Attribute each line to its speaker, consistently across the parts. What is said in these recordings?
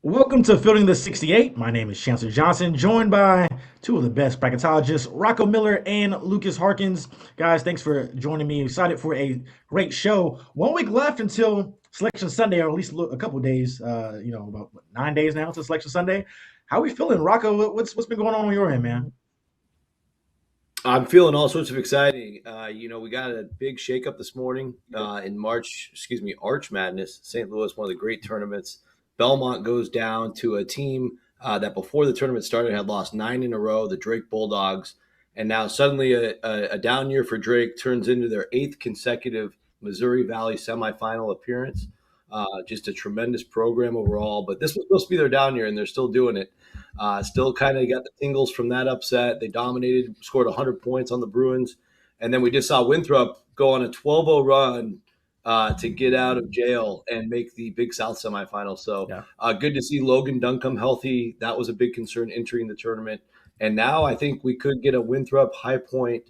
Speaker 1: Welcome to Fielding the 68. My name is Chancellor Johnson, joined by two of the best bracketologists, Rocco Miller and Lucas Harkins. Guys, thanks for joining me. Excited for a great show. 1 week left until Selection Sunday, or at least a couple days. About 9 days now until Selection Sunday. How are we feeling, Rocco? What's been going on your end, man?
Speaker 2: I'm feeling all sorts of exciting. We got a big shakeup this morning in Arch Madness. St. Louis, one of the great tournaments. Belmont goes down to a team that before the tournament started had lost 9 in a row, the Drake Bulldogs. And now suddenly a down year for Drake turns into their 8th consecutive Missouri Valley semifinal appearance. Just a tremendous program overall. But this was supposed to be their down year, and they're still doing it. Still kind of got the tingles from that upset. They dominated, scored 100 points on the Bruins. And then we just saw Winthrop go on a 12-0 run to get out of jail and make the Big South semifinal. So good to see Logan Duncombe healthy. That was a big concern entering the tournament. And now I think we could get a Winthrop High Point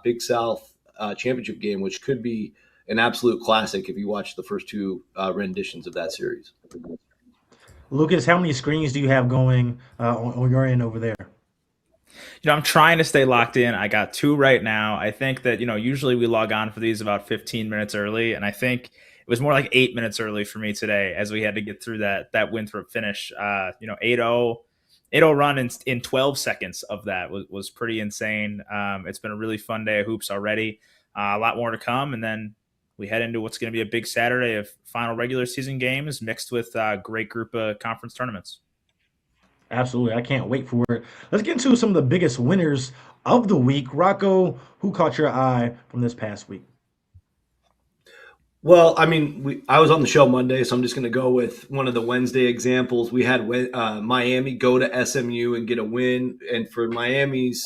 Speaker 2: Big South championship game, which could be an absolute classic if you watch the first two renditions of that series.
Speaker 1: Lucas, how many screens do you have going on your end over there?
Speaker 3: I'm trying to stay locked in. I got 2 right now. I think that, usually we log on for these about 15 minutes early. And I think it was more like 8 minutes early for me today as we had to get through that Winthrop finish. 8-0 run in 12 seconds of that was pretty insane. It's been a really fun day of hoops already. A lot more to come. And then we head into what's going to be a big Saturday of final regular season games mixed with a great group of conference tournaments.
Speaker 1: Absolutely. I can't wait for it. Let's get into some of the biggest winners of the week. Rocco, who caught your eye from this past week?
Speaker 2: Well, I was on the show Monday, so I'm just going to go with one of the Wednesday examples. We had Miami go to SMU and get a win. And for Miami's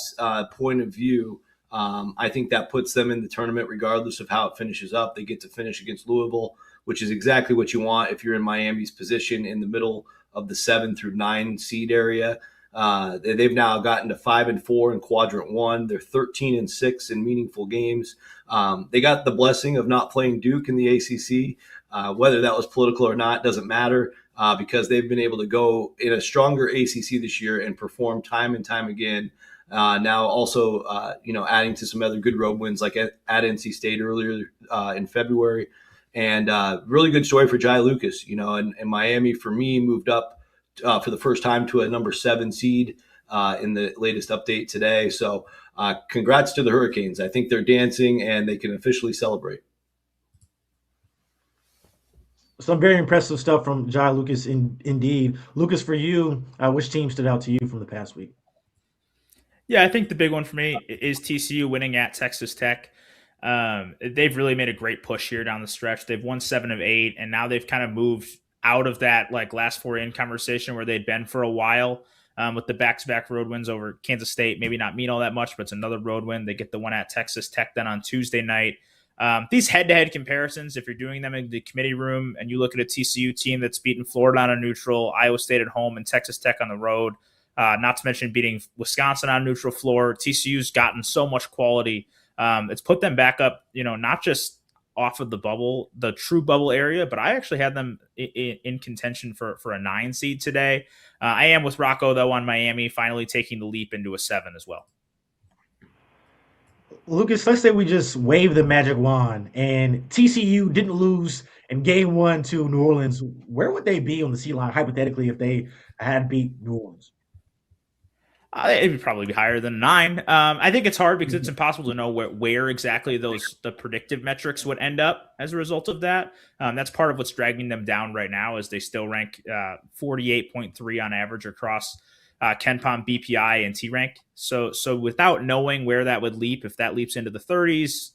Speaker 2: point of view, I think that puts them in the tournament regardless of how it finishes up. They get to finish against Louisville, which is exactly what you want if you're in Miami's position in the middle of the 7 through 9 seed area. They've now gotten to 5-4 in quadrant 1. They're 13-6 in meaningful games. They got the blessing of not playing Duke in the ACC. Whether that was political or not doesn't matter because they've been able to go in a stronger ACC this year and perform time and time again. Now also, adding to some other good road wins like at NC State earlier in February. And really good story for Jai Lucas, and Miami, for me, moved up for the first time to a number 7 seed in the latest update today. So congrats to the Hurricanes. I think they're dancing and they can officially celebrate.
Speaker 1: Some very impressive stuff from Jai Lucas, indeed. Lucas, for you, which team stood out to you from the past week?
Speaker 3: Yeah, I think the big one for me is TCU winning at Texas Tech. They've really made a great push here down the stretch. They've won 7 of 8, and now they've kind of moved out of that last 4 in conversation where they'd been for a while with the back-to-back road wins over Kansas State. Maybe not mean all that much, but it's another road win. They get the one at Texas Tech then on Tuesday night. These head-to-head comparisons, if you're doing them in the committee room and you look at a TCU team that's beaten Florida on a neutral, Iowa State at home, and Texas Tech on the road, not to mention beating Wisconsin on neutral floor, TCU's gotten so much quality. It's put them back up, not just off of the bubble, the true bubble area, but I actually had them in contention for a 9 seed today. I am with Rocco, though, on Miami finally taking the leap into a 7 as well.
Speaker 1: Lucas, let's say we just wave the magic wand and TCU didn't lose in game 1 to New Orleans. Where would they be on the seed line, hypothetically, if they had beat New Orleans?
Speaker 3: It would probably be higher than 9. I think it's hard because it's impossible to know where exactly the predictive metrics would end up as a result of that. That's part of what's dragging them down right now is they still rank 48.3 on average across KenPom, BPI, and T-Rank. So without knowing where that would leap, if that leaps into the 30s,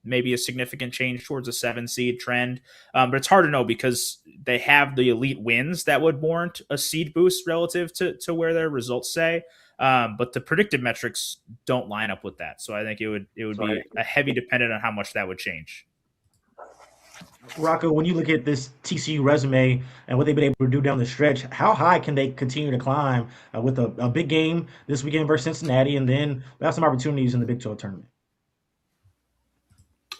Speaker 3: maybe a significant change towards a 7 seed trend. But it's hard to know because they have the elite wins that would warrant a seed boost relative to where their results say. But the predictive metrics don't line up with that. So I think it would be a heavy dependent on how much that would change.
Speaker 1: Rocco, when you look at this TCU resume and what they've been able to do down the stretch, how high can they continue to climb with a big game this weekend versus Cincinnati, and then we have some opportunities in the Big 12 tournament?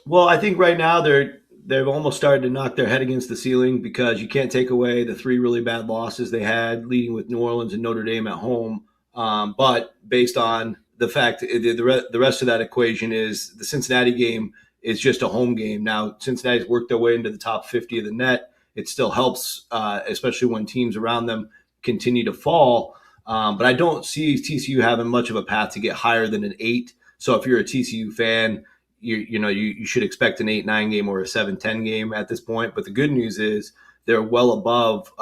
Speaker 2: Well, I think right now they're they've almost started to knock their head against the ceiling because you can't take away the 3 really bad losses they had, leading with New Orleans and Notre Dame at home. But based on the fact, the rest of that equation is the Cincinnati game is just a home game. Now, Cincinnati's worked their way into the top 50 of the net. It still helps, especially when teams around them continue to fall. But I don't see TCU having much of a path to get higher than an 8. So if you're a TCU fan, you should expect an 8-9 game or a 7-10 game at this point. But the good news is they're well above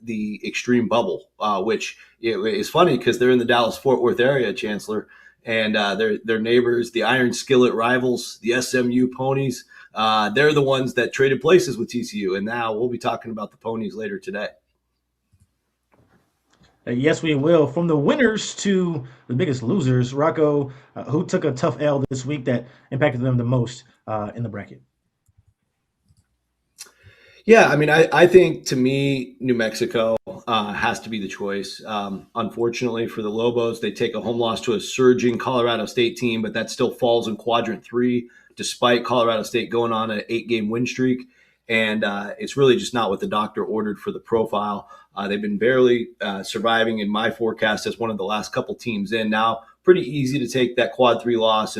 Speaker 2: the extreme bubble, which is funny because they're in the Dallas-Fort Worth area, Chancellor, and their neighbors, the Iron Skillet rivals, the SMU Ponies, they're the ones that traded places with TCU. And now we'll be talking about the Ponies later today.
Speaker 1: Yes, we will. From the winners to the biggest losers, Rocco, who took a tough L this week that impacted them the most in the bracket?
Speaker 2: Yeah, I mean, I think to me, New Mexico has to be the choice. Unfortunately for the Lobos, they take a home loss to a surging Colorado State team, but that still falls in quadrant 3, despite Colorado State going on an 8-game win streak. And it's really just not what the doctor ordered for the profile. They've been barely surviving in my forecast as one of the last couple teams in. Now, pretty easy to take that quad 3 loss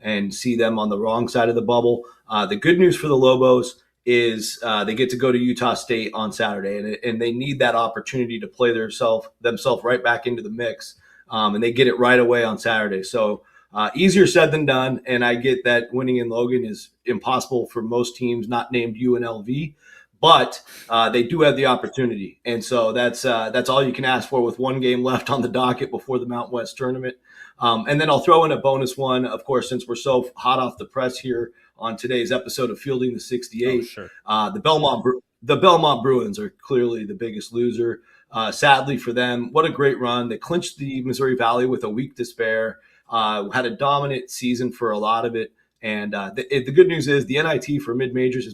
Speaker 2: and see them on the wrong side of the bubble. The good news for the Lobos is they get to go to Utah State on Saturday, and they need that opportunity to play themselves right back into the mix, and they get it right away on Saturday. So easier said than done, and I get that winning in Logan is impossible for most teams not named UNLV, but they do have the opportunity, and so that's all you can ask for with one game left on the docket before the Mountain West tournament. And then I'll throw in a bonus one, of course, since we're so hot off the press here on today's episode of Fielding the 68.
Speaker 3: Oh, sure.
Speaker 2: The Belmont Bruins are clearly the biggest loser. Sadly for them, what a great run. They clinched the Missouri Valley with a week to spare, had a dominant season for a lot of it. And the good news is the NIT for mid-majors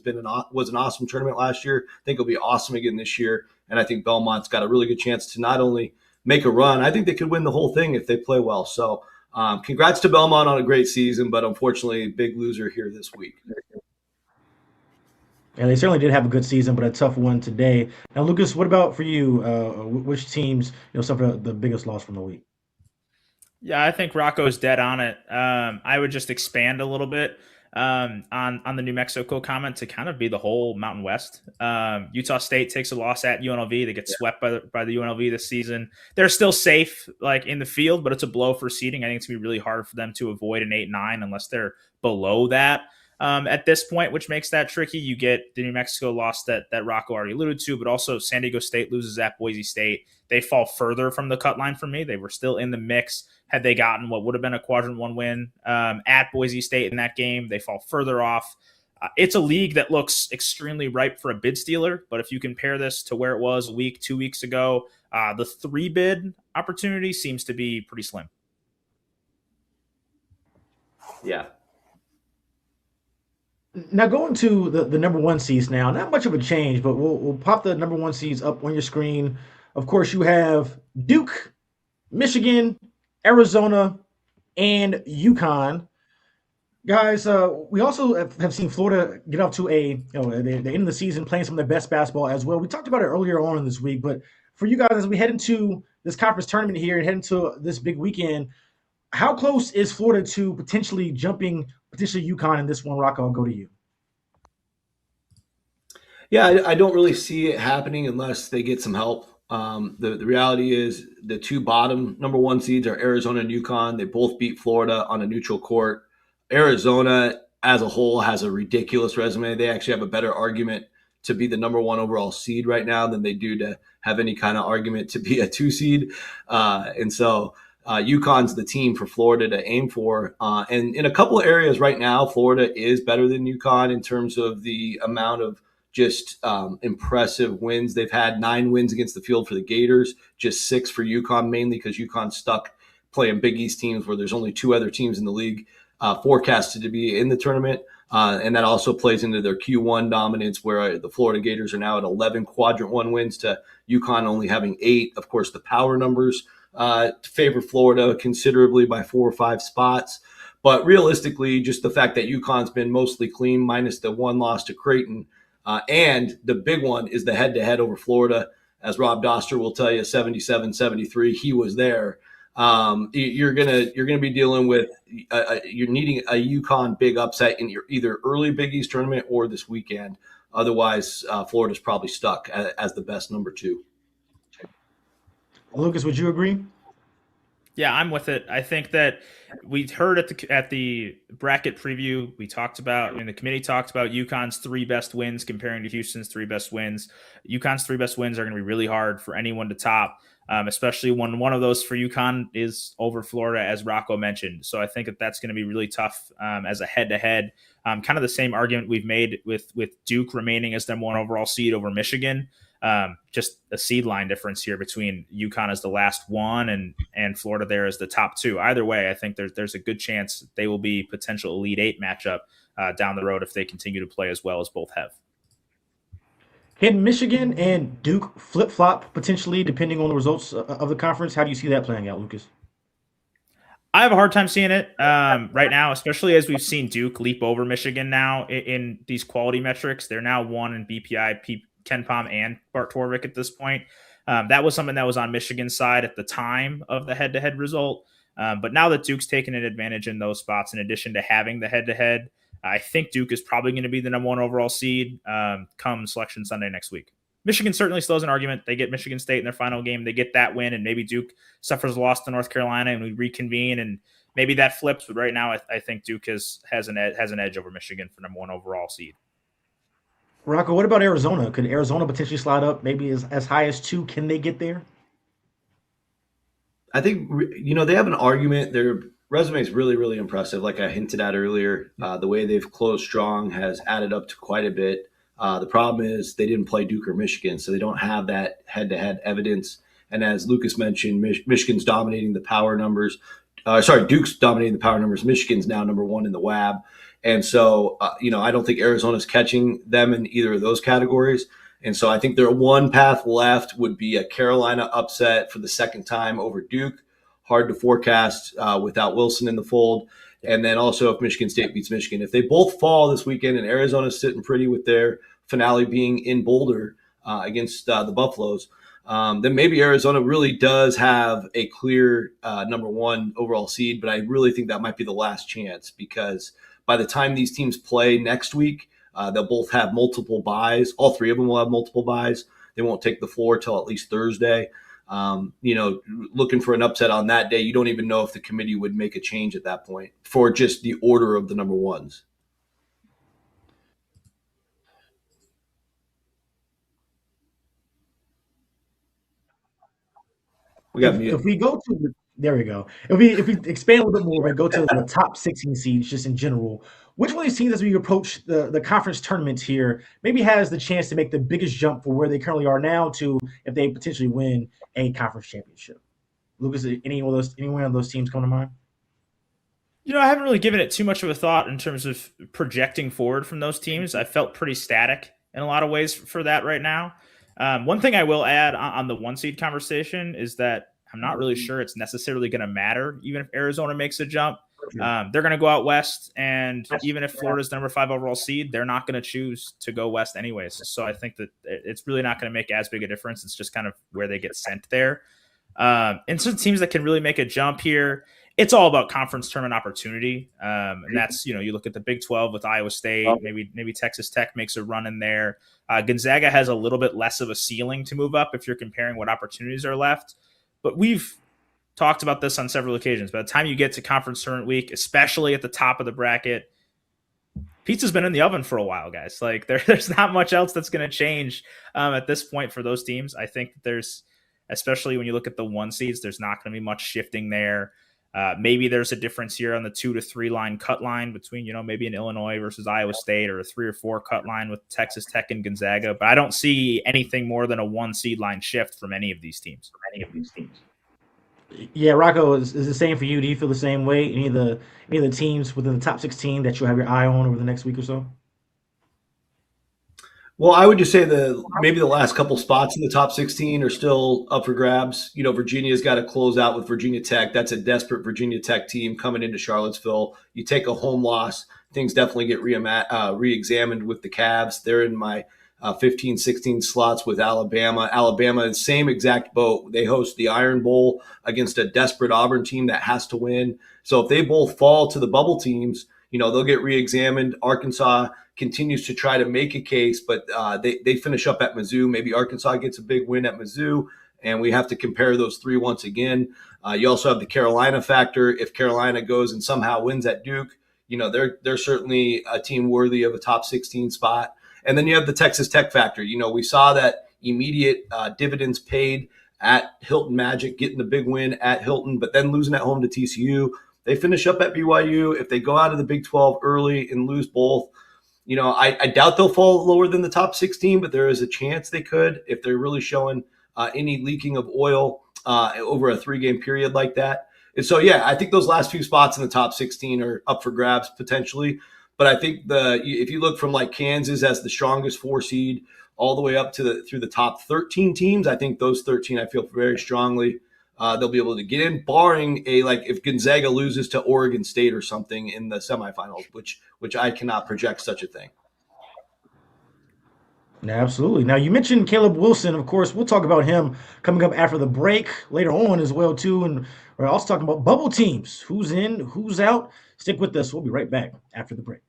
Speaker 2: was an awesome tournament last year. I think it'll be awesome again this year. And I think Belmont's got a really good chance to not only make a run, I think they could win the whole thing if they play well. So congrats to Belmont on a great season, but unfortunately, big loser here this week.
Speaker 1: And they certainly did have a good season, but a tough one today. Now, Lucas, what about for you? Which teams suffered the biggest loss from the week?
Speaker 3: Yeah, I think Rocco's dead on it. I would just expand a little bit on the New Mexico comment to kind of be the whole Mountain West. Utah State takes a loss at UNLV. They get swept by the UNLV this season. They're still safe, like in the field, but it's a blow for seeding. I think it's gonna be really hard for them to avoid an 8-9 unless they're below that. At this point, which makes that tricky. You get the New Mexico loss that Rocco already alluded to, but also San Diego State loses at Boise State. They fall further from the cut line for me. They were still in the mix had they gotten what would have been a quadrant 1 win at Boise State in that game. They fall further off. It's a league that looks extremely ripe for a bid stealer, but if you compare this to where it was a week, 2 weeks ago, the 3 bid opportunity seems to be pretty slim.
Speaker 2: Yeah.
Speaker 1: Now going to the number 1 seeds now, not much of a change, but we'll pop the number 1 seeds up on your screen. Of course, you have Duke, Michigan, Arizona, and UConn. Guys, we also have seen Florida get off to the end of the season playing some of their best basketball as well. We talked about it earlier on in this week, but for you guys, as we head into this conference tournament here and head into this big weekend, how close is Florida to potentially jumping UConn in this one? Rocco, I'll go to you.
Speaker 2: Yeah, I don't really see it happening unless they get some help. The reality is the 2 bottom number 1 seeds are Arizona and UConn. They both beat Florida on a neutral court. Arizona as a whole has a ridiculous resume. They actually have a better argument to be the number 1 overall seed right now than they do to have any kind of argument to be a 2 seed. And so UConn's the team for Florida to aim for. And in a couple of areas right now, Florida is better than UConn in terms of the amount of just impressive wins. They've had 9 wins against the field for the Gators, just 6 for UConn, mainly because UConn's stuck playing Big East teams where there's only 2 other teams in the league forecasted to be in the tournament. And that also plays into their Q1 dominance, where the Florida Gators are now at 11 quadrant 1 wins to UConn only having 8. Of course, the power numbers favor Florida considerably by 4 or 5 spots. But realistically, just the fact that UConn's been mostly clean, minus the one loss to Creighton, and the big one is the head-to-head over Florida. As Rob Dauster will tell you, 77-73, he was there. You're gonna be dealing with you're needing a UConn big upset in your either early Big East tournament or this weekend. Otherwise, Florida's probably stuck as the best number 2.
Speaker 1: Lucas, would you agree?
Speaker 3: Yeah, I'm with it. I think that we heard at the bracket preview, we talked about, and the committee talked about UConn's 3 best wins comparing to Houston's 3 best wins. UConn's 3 best wins are going to be really hard for anyone to top, especially when one of those for UConn is over Florida, as Rocco mentioned. So I think that that's going to be really tough as a head-to-head. Kind of the same argument we've made with Duke remaining as number 1 overall seed over Michigan. Just a seed line difference here between UConn as the last one and Florida there as the top 2. Either way, I think there's a good chance they will be potential Elite 8 matchup down the road if they continue to play as well as both have.
Speaker 1: Can Michigan and Duke flip-flop potentially depending on the results of the conference? How do you see that playing out, Lucas?
Speaker 3: I have a hard time seeing it right now, especially as we've seen Duke leap over Michigan now in these quality metrics. They're now 1 in BPI, KenPom, and Bart Torvik at this point. That was something that was on Michigan's side at the time of the head-to-head result. But now that Duke's taken an advantage in those spots, in addition to having the head-to-head, I think Duke is probably going to be the number 1 overall seed come Selection Sunday next week. Michigan certainly still has an argument. They get Michigan State in their final game. They get that win, and maybe Duke suffers a loss to North Carolina, and we reconvene, and maybe that flips. But right now, I think Duke has an edge over Michigan for number 1 overall seed.
Speaker 1: Rocco, what about Arizona? Could Arizona potentially slide up maybe as high as 2? Can they get there?
Speaker 2: I think, they have an argument. Their resume is really, really impressive. Like I hinted at earlier, the way they've closed strong has added up to quite a bit. The problem is they didn't play Duke or Michigan, so they don't have that head-to-head evidence. And as Lucas mentioned, Michigan's dominating the power numbers. Duke's dominating the power numbers. Michigan's now number 1 in the WAB. And so, I don't think Arizona's catching them in either of those categories. And so I think their one path left would be a Carolina upset for the second time over Duke. Hard to forecast without Wilson in the fold. And then also if Michigan State beats Michigan. If they both fall this weekend and Arizona's sitting pretty with their finale being in Boulder against the Buffaloes, then maybe Arizona really does have a clear number 1 overall seed. But I really think that might be the last chance because by the time these teams play next week, they'll both have multiple buys. All 3 of them will have multiple buys. They won't take the floor till at least Thursday. Looking for an upset on that day, you don't even know if the committee would make a change at that point for just the order of the number 1s.
Speaker 1: If we go to there we go. If we expand a little bit more and go to the top 16 seeds just in general, which one of these teams as we approach the conference tournaments here maybe has the chance to make the biggest jump from where they currently are now to if they potentially win a conference championship? Lucas, any one of those teams come to mind?
Speaker 3: I haven't really given it too much of a thought in terms of projecting forward from those teams. I felt pretty static in a lot of ways for that right now. One thing I will add on the 1 seed conversation is that I'm not really sure it's necessarily going to matter, even if Arizona makes a jump. They're going to go out west, and even if Florida's number 5 overall seed, they're not going to choose to go west anyways. So I think that it's really not going to make as big a difference. It's just kind of where they get sent there. And some teams that can really make a jump here, it's all about conference tournament opportunity. And that's, you look at the Big 12 with Iowa State, maybe Texas Tech makes a run in there. Gonzaga has a little bit less of a ceiling to move up if you're comparing what opportunities are left. But we've talked about this on several occasions. By the time you get to conference tournament week, especially at the top of the bracket, pizza's been in the oven for a while, guys. Like there's not much else that's going to change at this point for those teams. I think there's, especially when you look at the 1 seeds, there's not going to be much shifting there. Maybe there's a difference here on the 2 to 3 line cut line between, maybe an Illinois versus Iowa State, or a 3 or 4 cut line with Texas Tech and Gonzaga. But I don't see anything more than a 1 seed line shift from any of these teams.
Speaker 1: Yeah, Rocco, is the same for you? Do you feel the same way? Any of the teams within the top 16 that you'll have your eye on over the next week or so?
Speaker 2: Well, I would just say maybe the last couple spots in the top 16 are still up for grabs. Virginia's got to close out with Virginia Tech. That's a desperate Virginia Tech team coming into Charlottesville. You take a home loss, things definitely get re-examined with the Cavs. They're in my 15, 16 slots with Alabama. Alabama, same exact boat. They host the Iron Bowl against a desperate Auburn team that has to win. So if they both fall to the bubble teams, they'll get re-examined. Arkansas continues to try to make a case, but they finish up at Mizzou. Maybe Arkansas gets a big win at Mizzou, and we have to compare those three once again. You also have the Carolina factor. If Carolina goes and somehow wins at Duke, they're certainly a team worthy of a top 16 spot. And then you have the Texas Tech factor. We saw that immediate dividends paid at Hilton Magic, getting the big win at Hilton, but then losing at home to TCU. They finish up at BYU. If they go out of the Big 12 early and lose both, I doubt they'll fall lower than the top 16, but there is a chance they could if they're really showing any leaking of oil over a 3-game period like that. And so, yeah, I think those last few spots in the top 16 are up for grabs potentially. But I think if you look from like Kansas as the strongest 4 seed all the way up to through the top 13 teams, I think those 13, I feel very strongly they'll be able to get in, barring if Gonzaga loses to Oregon State or something in the semifinals, which I cannot project such a thing.
Speaker 1: Yeah, absolutely. Now, you mentioned Caleb Wilson. Of course, we'll talk about him coming up after the break later on as well, too. And we're also talking about bubble teams. Who's in, who's out. Stick with us. We'll be right back after the break.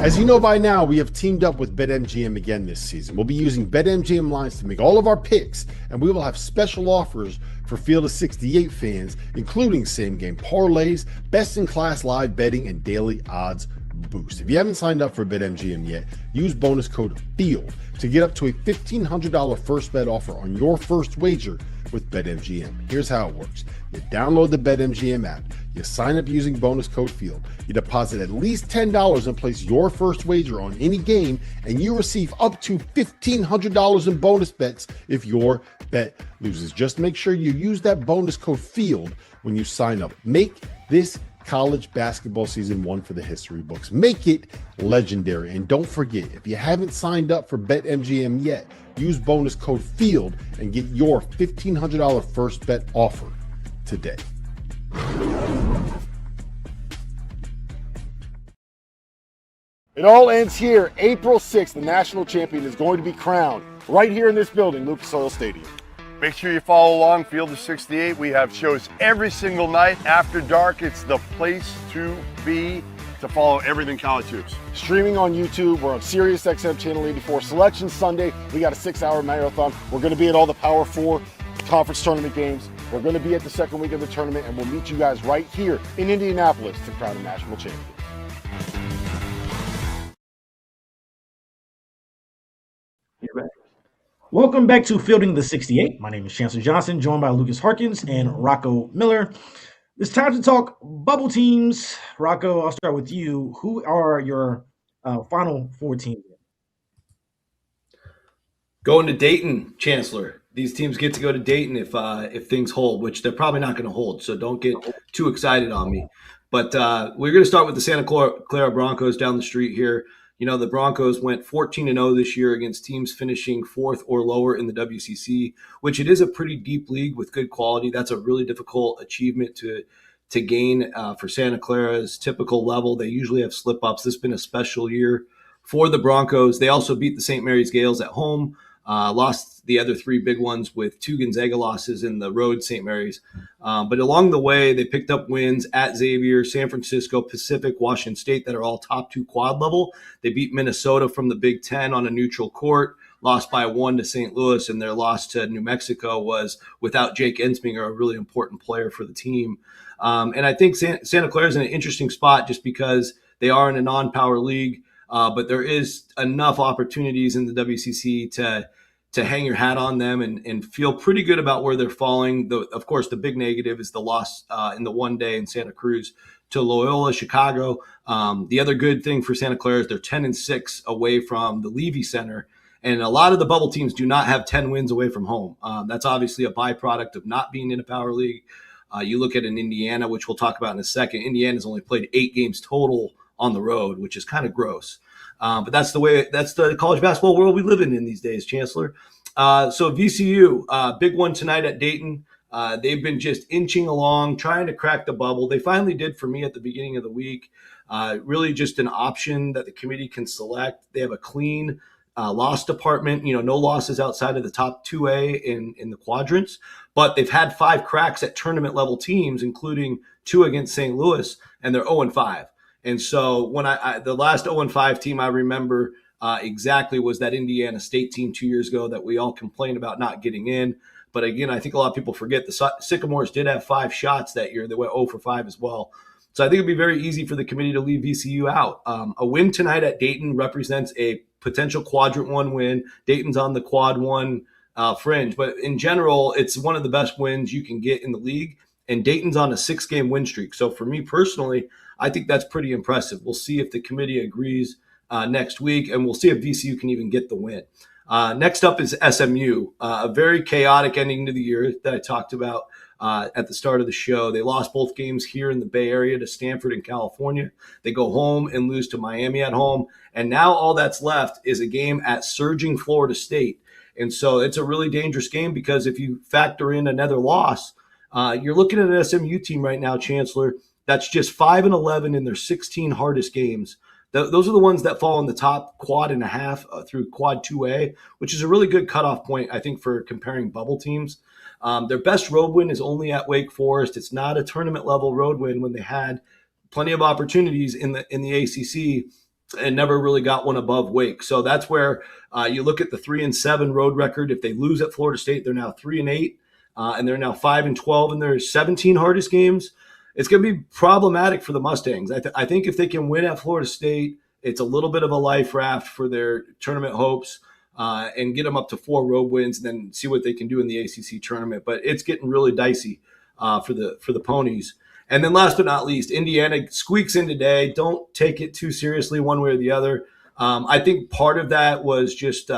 Speaker 4: As you know by now, we have teamed up with BetMGM again this season. We'll be using BetMGM lines to make all of our picks, and we will have special offers for Field of 68 fans, including same-game parlays, best-in-class live betting, and daily odds boost. If you haven't signed up for BetMGM yet, use bonus code FIELD to get up to a $1,500 first bet offer on your first wager with BetMGM. Here's how it works. You download the BetMGM app, you sign up using bonus code FIELD, you deposit at least $10 and place your first wager on any game, and you receive up to $1,500 in bonus bets if your bet loses. Just make sure you use that bonus code FIELD when you sign up. Make this college basketball season one for the history books. Make it legendary. And don't forget, if you haven't signed up for BetMGM yet, use bonus code FIELD and get your $1,500 first bet offer today. It all ends here. April 6th, the national champion is going to be crowned right here in this building, Lucas Oil Stadium.
Speaker 5: Make sure you follow along Field of 68. We have shows every single night after dark. It's the place to be to follow everything college hoops.
Speaker 4: Streaming on YouTube, we're on SiriusXM Channel 84. Selection Sunday, we got a 6-hour marathon. We're going to be at all the Power 4 conference tournament games. We're going to be at the second week of the tournament, and we'll meet you guys right here in Indianapolis to crown a national champion.
Speaker 1: Welcome back to Fielding the 68. My name is Chancellor Johnson, joined by Lucas Harkins and Rocco Miller. It's time to talk bubble teams. Rocco, I'll start with you. Who are your final 4 teams?
Speaker 2: Going to Dayton, Chancellor. These teams get to go to Dayton if things hold, which they're probably not going to hold. So don't get too excited on me. But we're going to start with the Santa Clara Broncos down the street here. The Broncos went 14-0 this year against teams finishing 4th or lower in the WCC, which it is a pretty deep league with good quality. That's a really difficult achievement to gain for Santa Clara's typical level. They usually have slip-ups. This has been a special year for the Broncos. They also beat the St. Mary's Gales at home, lost the other 3 big ones with 2 Gonzaga losses in the road St. Mary's. But along the way, they picked up wins at Xavier, San Francisco, Pacific, Washington State that are all top 2 quad level. They beat Minnesota from the Big Ten on a neutral court, lost by 1 to St. Louis, and their loss to New Mexico was without Jake Ensminger, a really important player for the team. And I think Santa Clara is in an interesting spot just because they are in a non-power league, but there is enough opportunities in the WCC to hang your hat on them and feel pretty good about where they're falling. Of course, the big negative is the loss in the one day in Santa Cruz to Loyola Chicago. The other good thing for Santa Clara is they're 10-6 away from the Levy Center. And a lot of the bubble teams do not have 10 wins away from home. That's obviously a byproduct of not being in a power league. You look at an Indiana, which we'll talk about in a second. Indiana's only played 8 games total on the road, which is kind of gross. But that's the college basketball world we live in these days, Chancellor. So VCU, big one tonight at Dayton. They've been just inching along, trying to crack the bubble. They finally did for me at the beginning of the week. Really just an option that the committee can select. They have a clean loss department, no losses outside of the top 2A in the quadrants, but they've had 5 cracks at tournament level teams, including 2 against St. Louis, and they're 0-5. And so when the last 0-5 team I remember exactly was that Indiana State team 2 years ago that we all complained about not getting in. But again, I think a lot of people forget the Sycamores did have 5 shots that year. They went 0-5 as well. So I think it'd be very easy for the committee to leave VCU out. A win tonight at Dayton represents a potential quadrant 1 win. Dayton's on the quad 1 fringe, but in general, it's one of the best wins you can get in the league. And Dayton's on a 6-game win streak. So for me personally, I think that's pretty impressive. We'll see if the committee agrees next week, and we'll see if VCU can even get the win. Next up is SMU, a very chaotic ending to the year that I talked about at the start of the show. They lost both games here in the Bay Area to Stanford in California. They go home and lose to Miami at home. And now all that's left is a game at surging Florida State. And so it's a really dangerous game because if you factor in another loss, you're looking at an SMU team right now, Chancellor, that's just 5-11 in their 16 hardest games. Those are the ones that fall in the top quad and a half through quad 2A, which is a really good cutoff point, I think, for comparing bubble teams. Their best road win is only at Wake Forest. It's not a tournament level road win when they had plenty of opportunities in the ACC and never really got one above Wake. So that's where you look at the 3-7 road record. If they lose at Florida State, they're now 3-8, and they're now 5-12 in their 17 hardest games. It's going to be problematic for the Mustangs. I think if they can win at Florida State, it's a little bit of a life raft for their tournament hopes and get them up to 4 road wins and then see what they can do in the ACC tournament. But it's getting really dicey for the Ponies. And then last but not least, Indiana squeaks in today. Don't take it too seriously one way or the other. I think part of that was just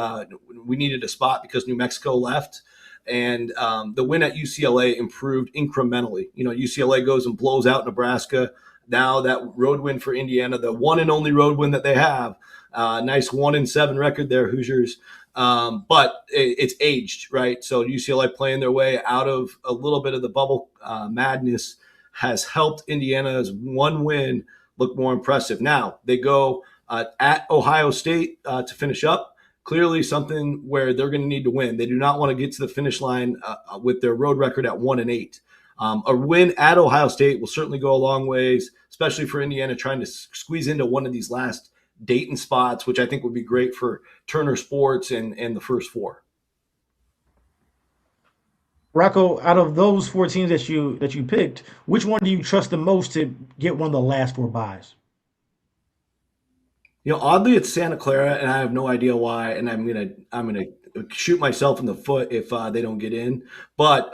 Speaker 2: we needed a spot because New Mexico left. And the win at UCLA improved incrementally. UCLA goes and blows out Nebraska. Now that road win for Indiana, the one and only road win that they have, nice 1-7 record there, Hoosiers. But it's aged, right? So UCLA playing their way out of a little bit of the bubble madness has helped Indiana's one win look more impressive. Now they go at Ohio State to finish up. Clearly something where they're going to need to win. They do not want to get to the finish line with their road record at 1-8. A win at Ohio State will certainly go a long ways, especially for Indiana trying to squeeze into one of these last Dayton spots, which I think would be great for Turner Sports and the first 4.
Speaker 1: Rocco, out of those 4 teams that you picked, which one do you trust the most to get one of the last 4 buys?
Speaker 2: Oddly, it's Santa Clara, and I have no idea why. And I'm gonna shoot myself in the foot if they don't get in. But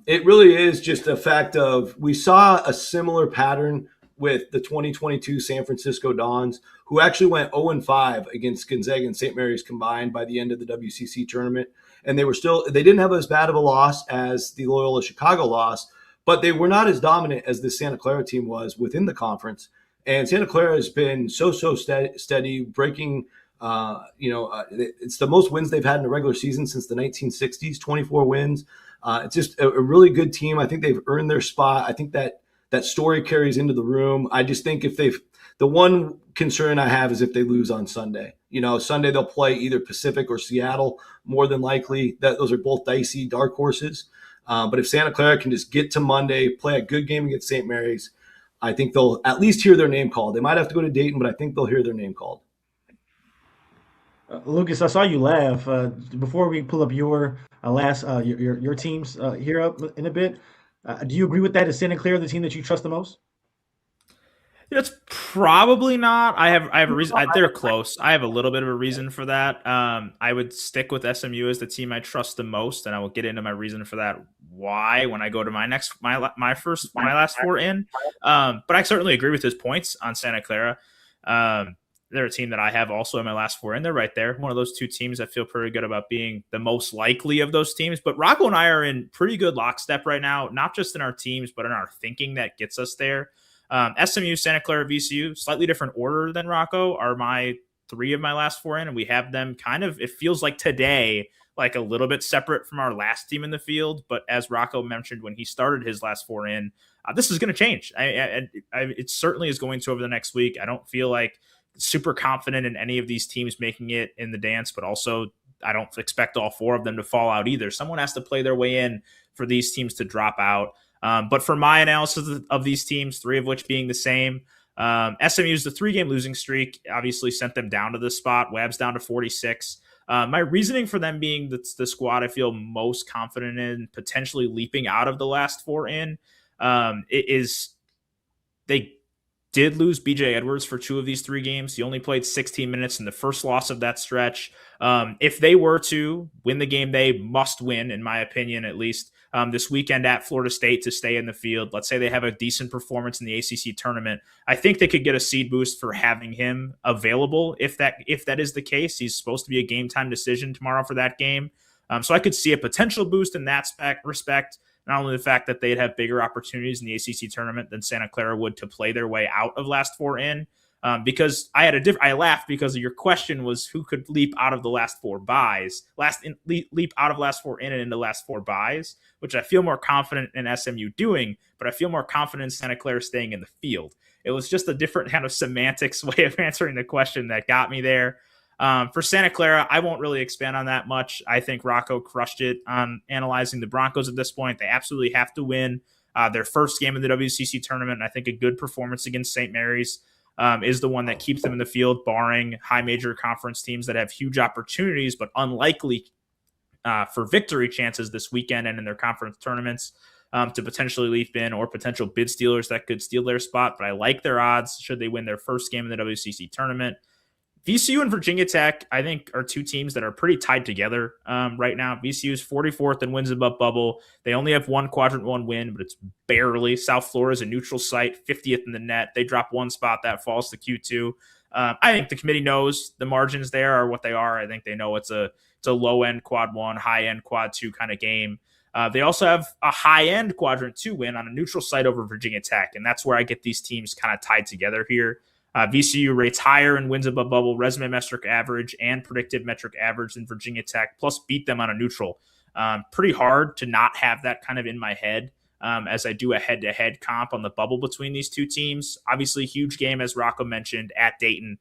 Speaker 2: it really is just a fact of we saw a similar pattern with the 2022 San Francisco Dons, who actually went 0-5 against Gonzaga and St. Mary's combined by the end of the WCC tournament. And they didn't have as bad of a loss as the Loyola Chicago loss, but they were not as dominant as the Santa Clara team was within the conference. And Santa Clara has been so steady, breaking. It's the most wins they've had in a regular season since the 1960s, 24 wins. It's just a really good team. I think they've earned their spot. I think that story carries into the room. I just think the one concern I have is if they lose on Sunday. Sunday they'll play either Pacific or Seattle, more than likely. Those are both dicey dark horses. But if Santa Clara can just get to Monday, play a good game against St. Mary's, I think they'll at least hear their name called. They might have to go to Dayton, but I think they'll hear their name called.
Speaker 1: Lucas, I saw you laugh before we pull up your your teams here up in a bit. Do you agree with that? Is Santa Clara the team that you trust the most?
Speaker 3: It's probably not. I have a reason. They're close. I have a little bit of a reason for that. I would stick with SMU as the team I trust the most, and I will get into my reason for that. Why when I go to my last 4 in. But I certainly agree with his points on Santa Clara. They're a team that I have also in my last 4 in. They're right there. One of those 2 teams I feel pretty good about being the most likely of those teams. But Rocco and I are in pretty good lockstep right now, not just in our teams, but in our thinking that gets us there. SMU, Santa Clara, VCU, slightly different order than Rocco, are my 3 of my last 4 in, and we have them kind of, it feels like today, like a little bit separate from our last team in the field. But as Rocco mentioned when he started his last 4 in, this is going to change. It certainly is going to over the next week. I don't feel like super confident in any of these teams making it in the dance, but also I don't expect all 4 of them to fall out either. Someone has to play their way in for these teams to drop out. But for my analysis of these teams, 3 of which being the same, SMU's the 3-game losing streak obviously sent them down to this spot. Webb's down to 46. My reasoning for them being the squad I feel most confident in potentially leaping out of the last 4 in is they did lose BJ Edwards for 2 of these 3 games. He only played 16 minutes in the first loss of that stretch. If they were to win the game, they must win, in my opinion, at least this weekend at Florida State to stay in the field. Let's say they have a decent performance in the ACC tournament. I think they could get a seed boost for having him available. If that is the case, he's supposed to be a game time decision tomorrow for that game. So I could see a potential boost in that respect. Not only the fact that they'd have bigger opportunities in the ACC tournament than Santa Clara would to play their way out of last 4 in, because I laughed because of your question was who could leap out of the last 4 buys, leap out of last 4 in and into last 4 buys, which I feel more confident in SMU doing, but I feel more confident in Santa Clara staying in the field. It was just a different kind of semantics way of answering the question that got me there. For Santa Clara, I won't really expand on that much. I think Rocco crushed it on analyzing the Broncos at this point. They absolutely have to win their first game in the WCC tournament. And I think a good performance against St. Mary's is the one that keeps them in the field, barring high major conference teams that have huge opportunities, but unlikely for victory chances this weekend and in their conference tournaments to potentially leap in, or potential bid stealers that could steal their spot. But I like their odds should they win their first game in the WCC tournament. VCU and Virginia Tech, I think, are 2 teams that are pretty tied together right now. VCU is 44th in wins above bubble. They only have 1 quadrant 1 win, but it's barely. South Florida is a neutral site, 50th in the net. They drop 1 spot, that falls to Q2. I think the committee knows the margins there are what they are. I think they know it's a low-end quad 1, high-end quad 2 kind of game. They also have a high-end quadrant 2 win on a neutral site over Virginia Tech, and that's where I get these teams kind of tied together here. VCU rates higher in wins above bubble, resume metric average, and predictive metric average than Virginia Tech, plus beat them on a neutral. Pretty hard to not have that kind of in my head as I do a head-to-head comp on the bubble between these 2 teams. Obviously, huge game, as Rocco mentioned, at Dayton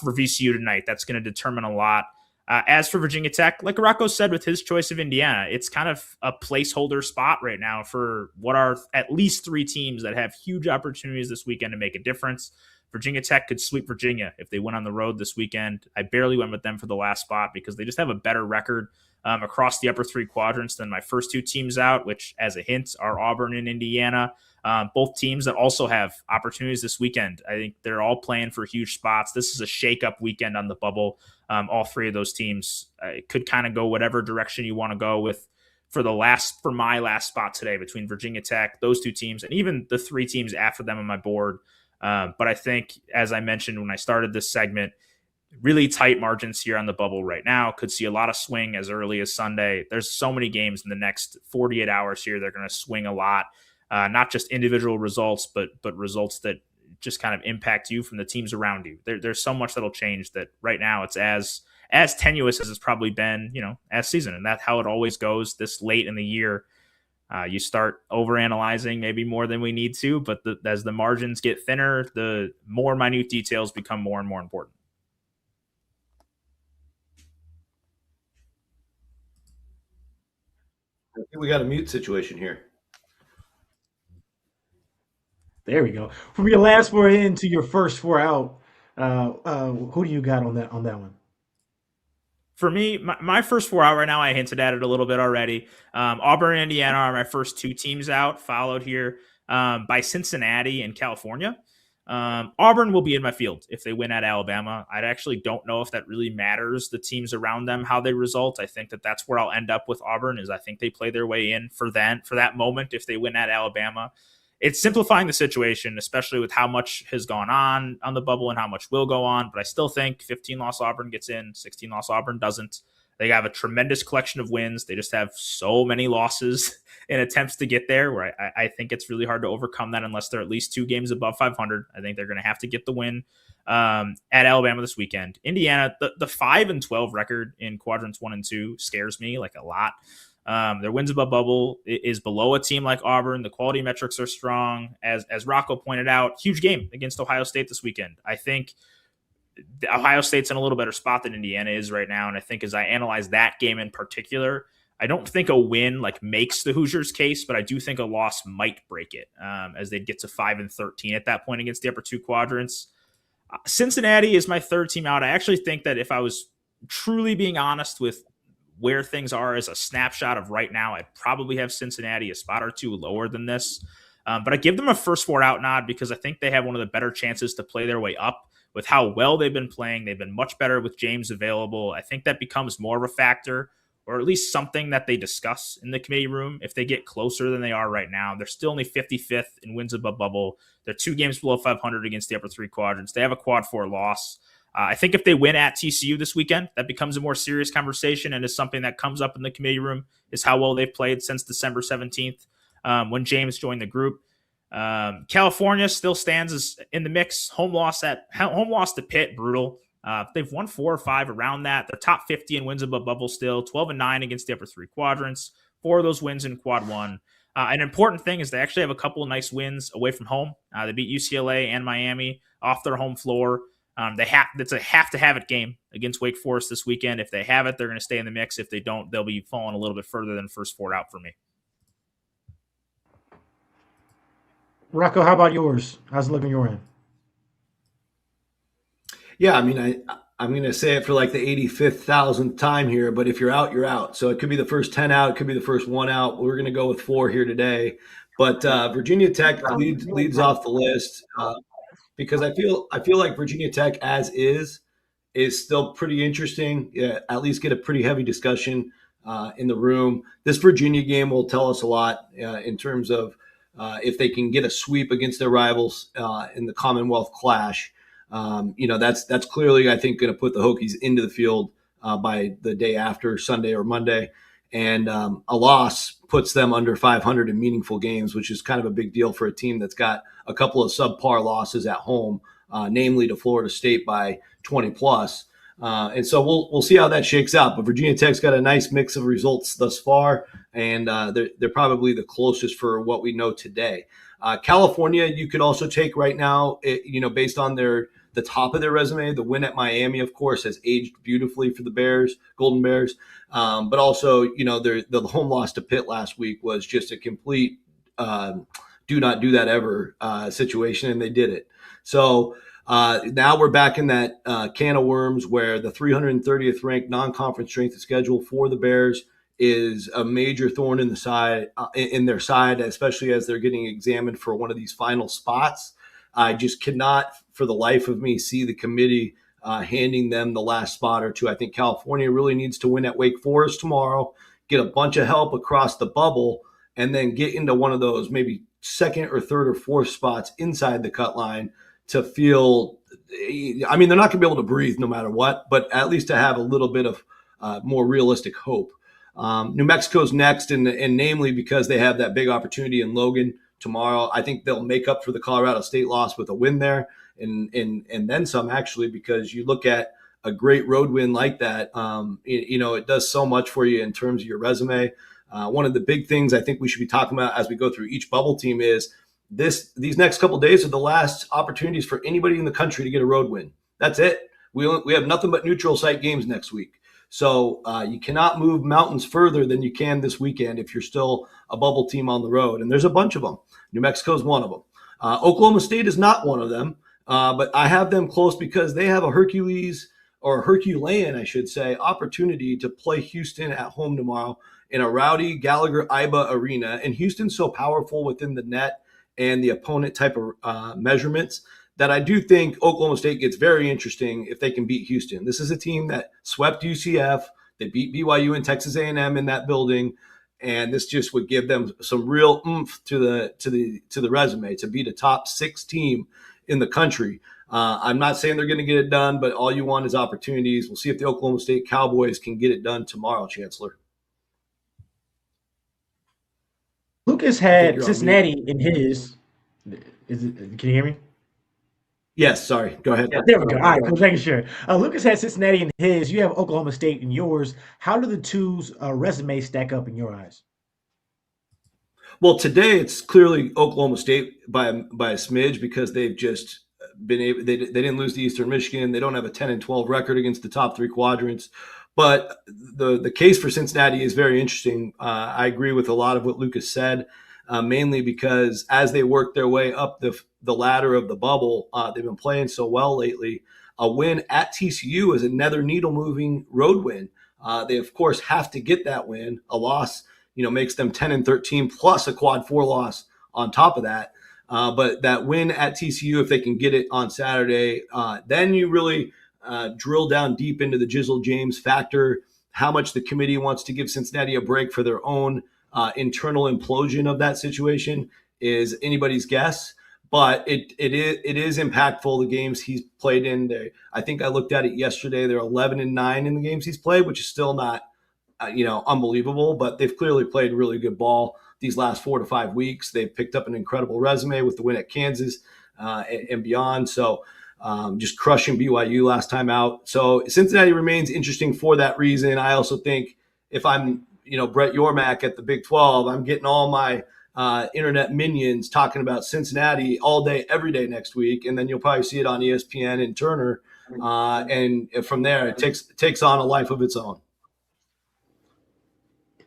Speaker 3: for VCU tonight. That's going to determine a lot. As for Virginia Tech, like Rocco said with his choice of Indiana, it's kind of a placeholder spot right now for what are at least 3 teams that have huge opportunities this weekend to make a difference. Virginia Tech could sweep Virginia if they went on the road this weekend. I barely went with them for the last spot because they just have a better record across the upper 3 quadrants than my first 2 teams out, which, as a hint, are Auburn and Indiana. Both teams that also have opportunities this weekend. I think they're all playing for huge spots. This is a shake-up weekend on the bubble. All 3 of those teams could kind of go whatever direction you want to go with for my last spot today between Virginia Tech, those 2 teams, and even the 3 teams after them on my board. But I think, as I mentioned when I started this segment, really tight margins here on the bubble right now. Could see a lot of swing as early as Sunday. There's so many games in the next 48 hours here. They're going to swing a lot, not just individual results, but results that just kind of impact you from the teams around you. There's so much that'll change that right now it's as tenuous as it's probably been, as season. And that's how it always goes this late in the year. You start overanalyzing maybe more than we need to, but as the margins get thinner, the more minute details become more and more important.
Speaker 2: I think we got a mute situation here.
Speaker 1: There we go. From your last 4 in to your first 4 out, who do you got on that one?
Speaker 3: For me, my first 4 out right now, I hinted at it a little bit already. Auburn and Indiana are my first 2 teams out, followed here by Cincinnati and California. Auburn will be in my field if they win at Alabama. I actually don't know if that really matters, the teams around them, how they result. I think that's where I'll end up with Auburn, is I think they play their way in for that moment if they win at Alabama. It's simplifying the situation, especially with how much has gone on the bubble and how much will go on. But I still think 15-loss Auburn gets in, 16-loss Auburn doesn't. They have a tremendous collection of wins. They just have so many losses in attempts to get there, where I think it's really hard to overcome that unless they're at least 2 games above 500. I think they're going to have to get the win at Alabama this weekend. Indiana, the 5-12 record in quadrants 1 and 2 scares me like a lot. Their wins above bubble is below a team like Auburn. The quality metrics are strong. As Rocco pointed out, huge game against Ohio State this weekend. I think Ohio State's in a little better spot than Indiana is right now. And I think as I analyze that game in particular, I don't think a win like makes the Hoosiers case, but I do think a loss might break it as they'd get to 5-13 at that point against the upper 2 quadrants. Cincinnati is my third team out. I actually think that if I was truly being honest with where things are as a snapshot of right now, I'd probably have Cincinnati a spot or 2 lower than this. But I give them a first 4 out nod because I think they have one of the better chances to play their way up with how well they've been playing. They've been much better with James available. I think that becomes more of a factor, or at least something that they discuss in the committee room if they get closer than they are right now. They're still only 55th in wins above bubble. They're 2 games below 500 against the upper 3 quadrants. They have a quad 4 loss. I think if they win at TCU this weekend, that becomes a more serious conversation and is something that comes up in the committee room is how well they've played since December 17th when James joined the group. California still stands as in the mix. Home loss to Pitt, brutal. They've won 4 or 5 around that. They're top 50 in wins above bubble still, 12-9 against the upper 3 quadrants. 4 of those wins in quad 1. An important thing is they actually have a couple of nice wins away from home. They beat UCLA and Miami off their home floor. It's a have-to-have-it game against Wake Forest this weekend. If they have it, they're going to stay in the mix. If they don't, they'll be falling a little bit further than first 4 out for me.
Speaker 1: Rocco, how about yours? How's it looking your end?
Speaker 2: Yeah, I mean, I'm going to say it for like the 85,000th time here, but if you're out, you're out. So it could be the first 10 out. It could be the first 1 out. We're going to go with 4 here today. But Virginia Tech leads off the list because I feel like Virginia Tech as is still pretty interesting. Yeah, at least get a pretty heavy discussion in the room. This Virginia game will tell us a lot in terms of if they can get a sweep against their rivals in the Commonwealth Clash. That's clearly, I think, going to put the Hokies into the field by the day after, Sunday or Monday. And a loss puts them under 500 in meaningful games, which is kind of a big deal for a team that's got a couple of subpar losses at home, namely to Florida State by 20 plus. And so we'll see how that shakes out. But Virginia Tech's got a nice mix of results thus far, and they're probably the closest for what we know today. California, you could also take right now, based on the top of their resume. The win at Miami, of course, has aged beautifully for the Golden Bears. But also, the home loss to Pitt last week was just a complete do not do that ever situation, and they did it. So now we're back in that can of worms where the 330th ranked non-conference strength of schedule for the Bears is a major thorn in their side, especially as they're getting examined for one of these final spots. I just cannot, for the life of me, see the committee handing them the last spot or 2. I think California really needs to win at Wake Forest tomorrow, get a bunch of help across the bubble, and then get into one of those maybe second or third or fourth spots inside the cut line to feel – I mean, they're not going to be able to breathe no matter what, but at least to have a little bit of more realistic hope. New Mexico's next, and namely because they have that big opportunity in Logan tomorrow. I think they'll make up for the Colorado State loss with a win there and then some, actually, because you look at a great road win like that, it does so much for you in terms of your resume. One of the big things I think we should be talking about as we go through each bubble team is these next couple of days are the last opportunities for anybody in the country to get a road win. That's it. We have nothing but neutral site games next week. So you cannot move mountains further than you can this weekend if you're still a bubble team on the road. And there's a bunch of them. New Mexico is one of them. Oklahoma State is not one of them, but I have them close because they have a Herculean, I should say, opportunity to play Houston at home tomorrow in a rowdy Gallagher-Iba arena. And Houston's so powerful within the net and the opponent type of measurements that I do think Oklahoma State gets very interesting if they can beat Houston. This is a team that swept UCF. They beat BYU and Texas A&M in that building, and this just would give them some real oomph to the resume to beat a top 6 team in the country. I'm not saying they're going to get it done, but all you want is opportunities. We'll see if the Oklahoma State Cowboys can get it done tomorrow, Chancellor.
Speaker 1: Lucas had Cincinnati in his. Can you hear me?
Speaker 2: Yes, sorry. Go ahead.
Speaker 1: Yeah, there we go. All right, cool. Making sure. Lucas had Cincinnati in his. You have Oklahoma State in yours. How do the two's resumes stack up in your eyes?
Speaker 2: Well, today it's clearly Oklahoma State by a smidge because they've just been able. They didn't lose to Eastern Michigan. They don't have a 10-12 record against the top three quadrants. But the case for Cincinnati is very interesting. I agree with a lot of what Lucas said, mainly because as they work their way up the ladder of the bubble, they've been playing so well lately. A win at TCU is another needle-moving road win. They, of course, have to get that win. A loss makes them 10-13 plus a quad 4 loss on top of that. But that win at TCU, if they can get it on Saturday, then you really drill down deep into the Jizzle James factor, how much the committee wants to give Cincinnati a break for their own internal implosion of that situation is anybody's guess. But it is impactful, the games he's played in. I think I looked at it yesterday. They're 11-9 in the games he's played, which is still not unbelievable, but they've clearly played really good ball these last 4 to 5 weeks. They've picked up an incredible resume with the win at Kansas and beyond. So just crushing BYU last time out. So Cincinnati remains interesting for that reason. I also think if I'm, Brett Yormack at the Big 12, I'm getting all my internet minions talking about Cincinnati all day, every day next week. And then you'll probably see it on ESPN and Turner. And from there, it takes on a life of its own.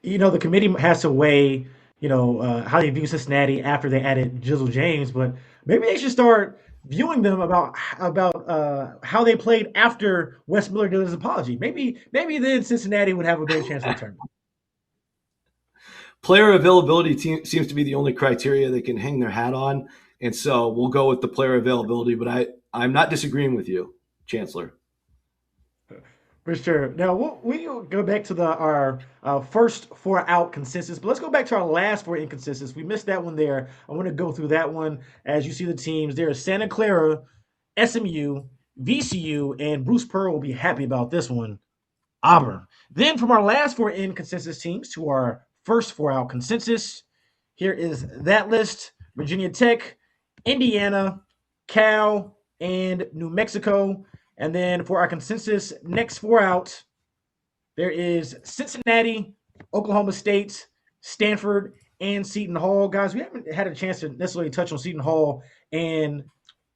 Speaker 1: The committee has to weigh, how they view Cincinnati after they added Jizzle James, but maybe they should start viewing them about how they played after Wes Miller did his apology. Maybe then Cincinnati would have a better chance of returning.
Speaker 2: Player availability seems to be the only criteria they can hang their hat on, and so we'll go with the player availability. But I'm not disagreeing with you, Chancellor.
Speaker 1: For sure. Now, we go back to our first 4 out consensus, but let's go back to our last 4 in consensus. We missed that one there. I want to go through that one. As you see the teams, there is Santa Clara, SMU, VCU, and Bruce Pearl will be happy about this one, Auburn. Then from our last 4 in consensus teams to our first 4 out consensus, here is that list: Virginia Tech, Indiana, Cal, and New Mexico. And then for our consensus next 4 out, there is Cincinnati, Oklahoma State, Stanford, and Seton Hall. Guys, we haven't had a chance to necessarily touch on Seton Hall and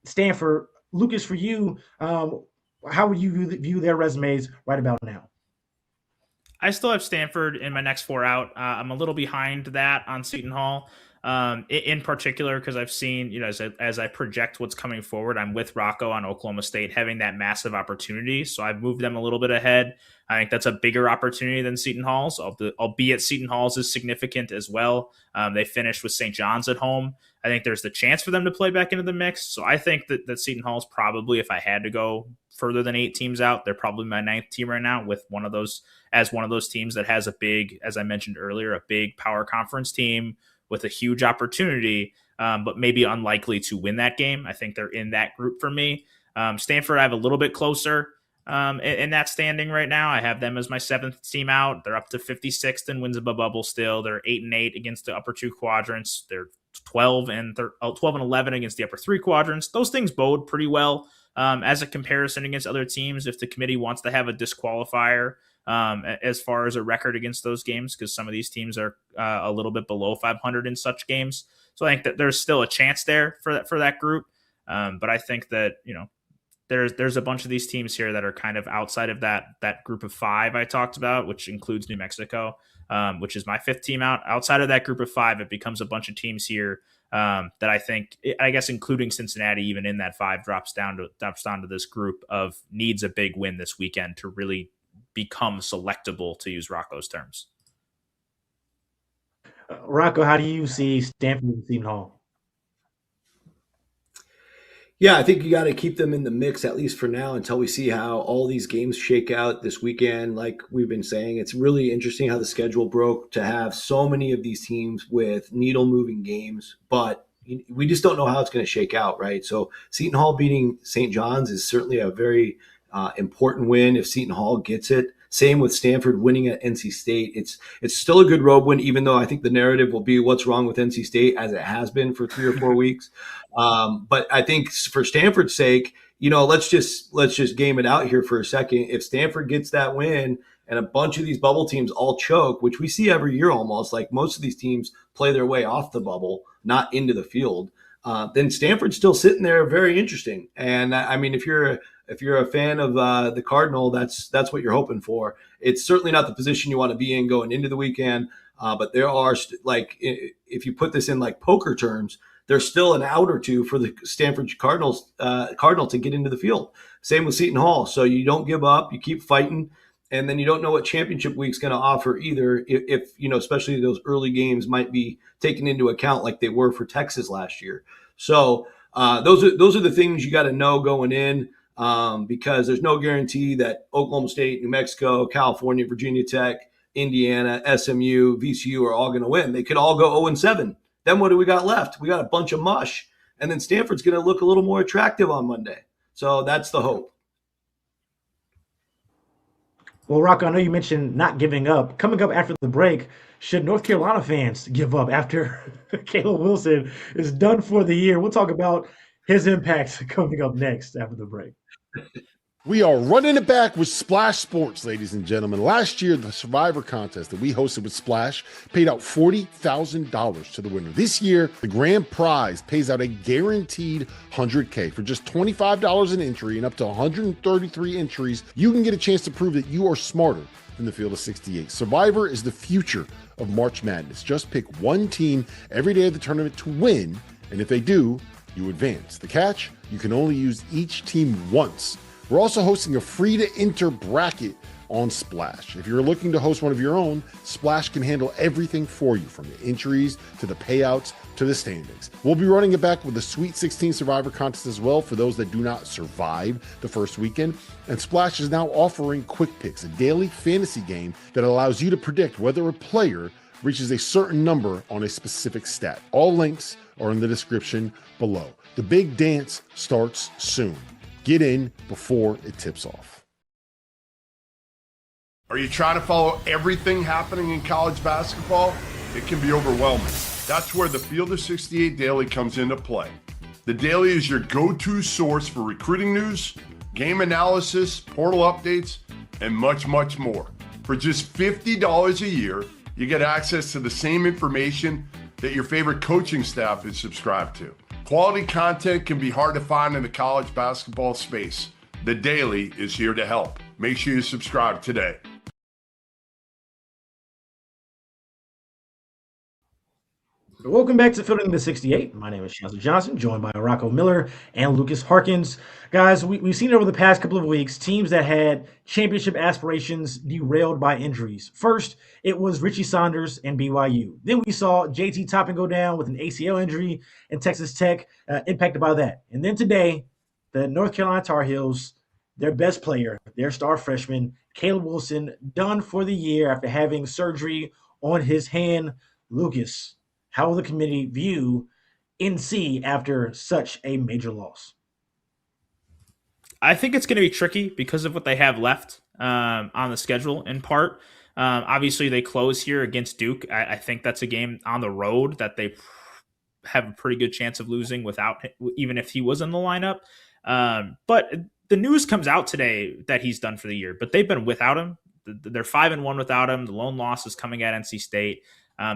Speaker 1: Stanford. Lucas, for you, how would you view their resumes right about now?
Speaker 3: I still have Stanford in my next 4 out. I'm a little behind that on Seton Hall. In particular, because I've seen, as I project what's coming forward, I'm with Rocco on Oklahoma State having that massive opportunity. So I've moved them a little bit ahead. I think that's a bigger opportunity than Seton Hall's, albeit Seton Hall's is significant as well. They finished with St. John's at home. I think there's the chance for them to play back into the mix. So I think that Seton Hall's probably, if I had to go further than 8 teams out, they're probably my 9th team right now, with one of those teams that has a big, as I mentioned earlier, a big power conference team with a huge opportunity, but maybe unlikely to win that game. I think they're in that group for me. Stanford, I have a little bit closer in that standing right now. I have them as my 7th team out. They're up to 56th in wins above bubble still. They're 8-8 against the upper 2 quadrants. They're 12-11 against the upper 3 quadrants. Those things bode pretty well as a comparison against other teams. If the committee wants to have a disqualifier as far as a record against those games, because some of these teams are a little bit below 500 in such games. So I think that there's still a chance there for that group. But I think that, there's a bunch of these teams here that are kind of outside of that group of 5 I talked about, which includes New Mexico, which is my 5th team out. Outside of that group of 5, it becomes a bunch of teams here that I think, I guess, including Cincinnati, even in that 5, drops down to this group of needs a big win this weekend to really become selectable, to use Rocco's terms.
Speaker 1: Rocco, how do you see Stanford and Seton Hall?
Speaker 2: Yeah, I think you got to keep them in the mix, at least for now, until we see how all these games shake out this weekend. Like we've been saying, it's really interesting how the schedule broke to have so many of these teams with needle-moving games. But, we just don't know how it's going to shake out, right? So Seton Hall beating St. John's is certainly a very important win if Seton Hall gets it. Same with Stanford winning at NC State. It's still a good road win, even though I think the narrative will be what's wrong with NC State, as it has been for 3 or 4 weeks. But I think for Stanford's sake, let's just game it out here for a second. If Stanford gets that win and a bunch of these bubble teams all choke, which we see every year almost, like most of these teams play their way off the bubble, not into the field, then Stanford's still sitting there very interesting. And I mean, if you're a fan of the Cardinal, that's what you're hoping for. It's certainly not the position you want to be in going into the weekend, but there are if you put this in like poker terms, there's still an out or two for the Stanford Cardinal to get into the field. Same with Seton Hall. So you don't give up, you keep fighting, and then you don't know what championship week's going to offer either. If especially those early games might be taken into account like they were for Texas last year. So those are the things you got to know going in. Because there's no guarantee that Oklahoma State, New Mexico, California, Virginia Tech, Indiana, SMU, VCU are all going to win. They could all go 0-7. Then what do we got left? We got a bunch of mush. And then Stanford's going to look a little more attractive on Monday. So that's the hope.
Speaker 1: Well, Rocco, I know you mentioned not giving up. Coming up after the break, should North Carolina fans give up after Caleb Wilson is done for the year? We'll talk about his impact coming up next after the break.
Speaker 4: We are running it back with Splash Sports, ladies and gentlemen. Last year, the Survivor contest that we hosted with Splash paid out $40,000 to the winner. This year, the grand prize pays out a guaranteed $100K. For just $25 an entry and up to 133 entries, you can get a chance to prove that you are smarter than the field of 68. Survivor is the future of March Madness. Just pick one team every day of the tournament to win, and if they do, you advance. The catch? You can only use each team once. We're also hosting a free-to-enter bracket on Splash. If you're looking to host one of your own, Splash can handle everything for you, from the entries to the payouts to the standings. We'll be running it back with the Sweet 16 Survivor contest as well for those that do not survive the first weekend. And Splash is now offering Quick Picks, a daily fantasy game that allows you to predict whether a player reaches a certain number on a specific stat. All links are in the description below. The big dance starts soon. Get in before it tips off.
Speaker 5: Are you trying to follow everything happening in college basketball? It can be overwhelming. That's where the Field of 68 Daily comes into play. The Daily is your go-to source for recruiting news, game analysis, portal updates, and much, much more. For just $50 a year, you get access to the same information that your favorite coaching staff is subscribed to. Quality content can be hard to find in the college basketball space. The Daily is here to help. Make sure you subscribe today.
Speaker 1: Welcome back to Fielding the 68. My name is Chancellor Johnson, joined by Rocco Miller and Lucas Harkins. Guys, we've seen over the past couple of weeks teams that had championship aspirations derailed by injuries. First, it was Richie Saunders and BYU. Then we saw JT Toppin go down with an ACL injury and Texas Tech impacted by that. And then today, the North Carolina Tar Heels, their best player, their star freshman, Caleb Wilson, done for the year after having surgery on his hand. Lucas, how will the committee view NC after such a major loss?
Speaker 3: I think it's going to be tricky because of what they have left on the schedule in part. Obviously, they close here against Duke. I think that's a game on the road that they have a pretty good chance of losing without, even if he was in the lineup. But the news comes out today that he's done for the year, but they've been without him. They're 5-1 without him. The lone loss is coming at NC State.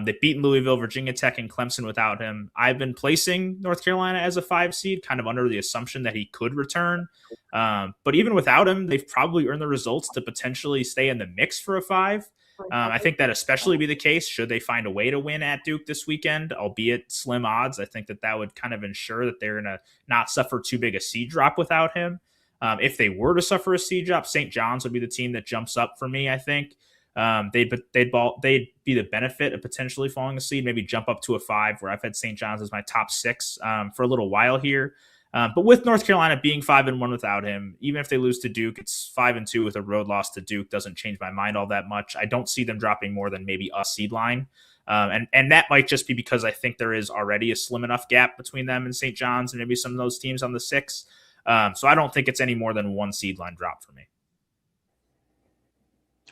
Speaker 3: They've beaten Louisville, Virginia Tech, and Clemson without him. I've been placing North Carolina as a 5 seed, kind of under the assumption that he could return. But even without him, they've probably earned the results to potentially stay in the mix for a 5. I think that especially be the case should they find a way to win at Duke this weekend, albeit slim odds. I think that would kind of ensure that they're going to not suffer too big a seed drop without him. If they were to suffer a seed drop, St. John's would be the team that jumps up for me, I think. They'd be the benefit of potentially falling a seed, maybe jump up to a 5, where I've had St. John's as my top 6 for a little while here. But with North Carolina being 5-1 without him, even if they lose to Duke, it's 5-2 with a road loss to Duke. Doesn't change my mind all that much. I don't see them dropping more than maybe a seed line. And that might just be because I think there is already a slim enough gap between them and St. John's and maybe some of those teams on the 6. So I don't think it's any more than 1 seed line drop for me.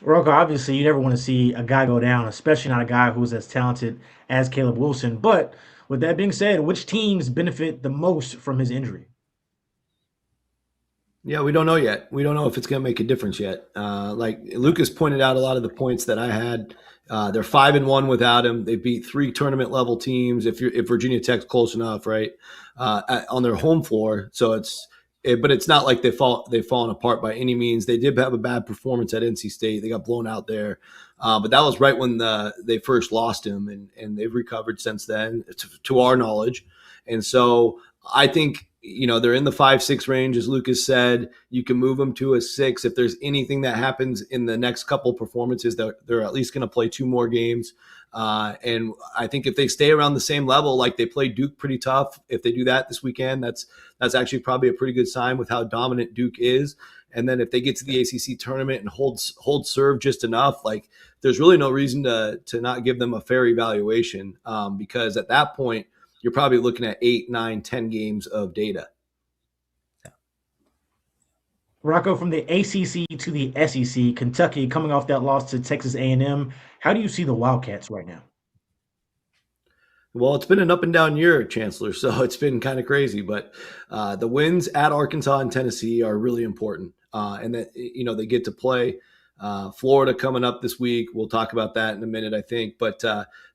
Speaker 1: Rocco, obviously, you never want to see a guy go down, especially not a guy who's as talented as Caleb Wilson. But with that being said, which teams benefit the most from his injury?
Speaker 2: Yeah, we don't know yet. We don't know if it's going to make a difference yet. Like Lucas pointed out a lot of the points that I had. They're 5-1 without him. They beat 3 tournament level teams. If Virginia Tech's close enough, right, on their home floor. So but it's not like they've fallen apart by any means. They did have a bad performance at NC State. They got blown out there, but that was right when they first lost him, and they've recovered since then, to our knowledge. And so I think, they're in the 5-6 range, as Lucas said. You can move them to a 6 if there's anything that happens in the next couple performances. They're at least going to play 2 more games. And I think if they stay around the same level, like they played Duke pretty tough, if they do that this weekend, that's actually probably a pretty good sign with how dominant Duke is. And then if they get to the ACC tournament and hold serve just enough, like there's really no reason to not give them a fair evaluation, because at that point, you're probably looking at 8, 9, 10 games of data.
Speaker 1: Rocco, from the ACC to the SEC, Kentucky coming off that loss to Texas A&M, how do you see the Wildcats right now?
Speaker 2: Well, it's been an up and down year, Chancellor, so it's been kind of crazy. But the wins at Arkansas and Tennessee are really important, and that they get to play Florida coming up this week. We'll talk about that in a minute, I think. But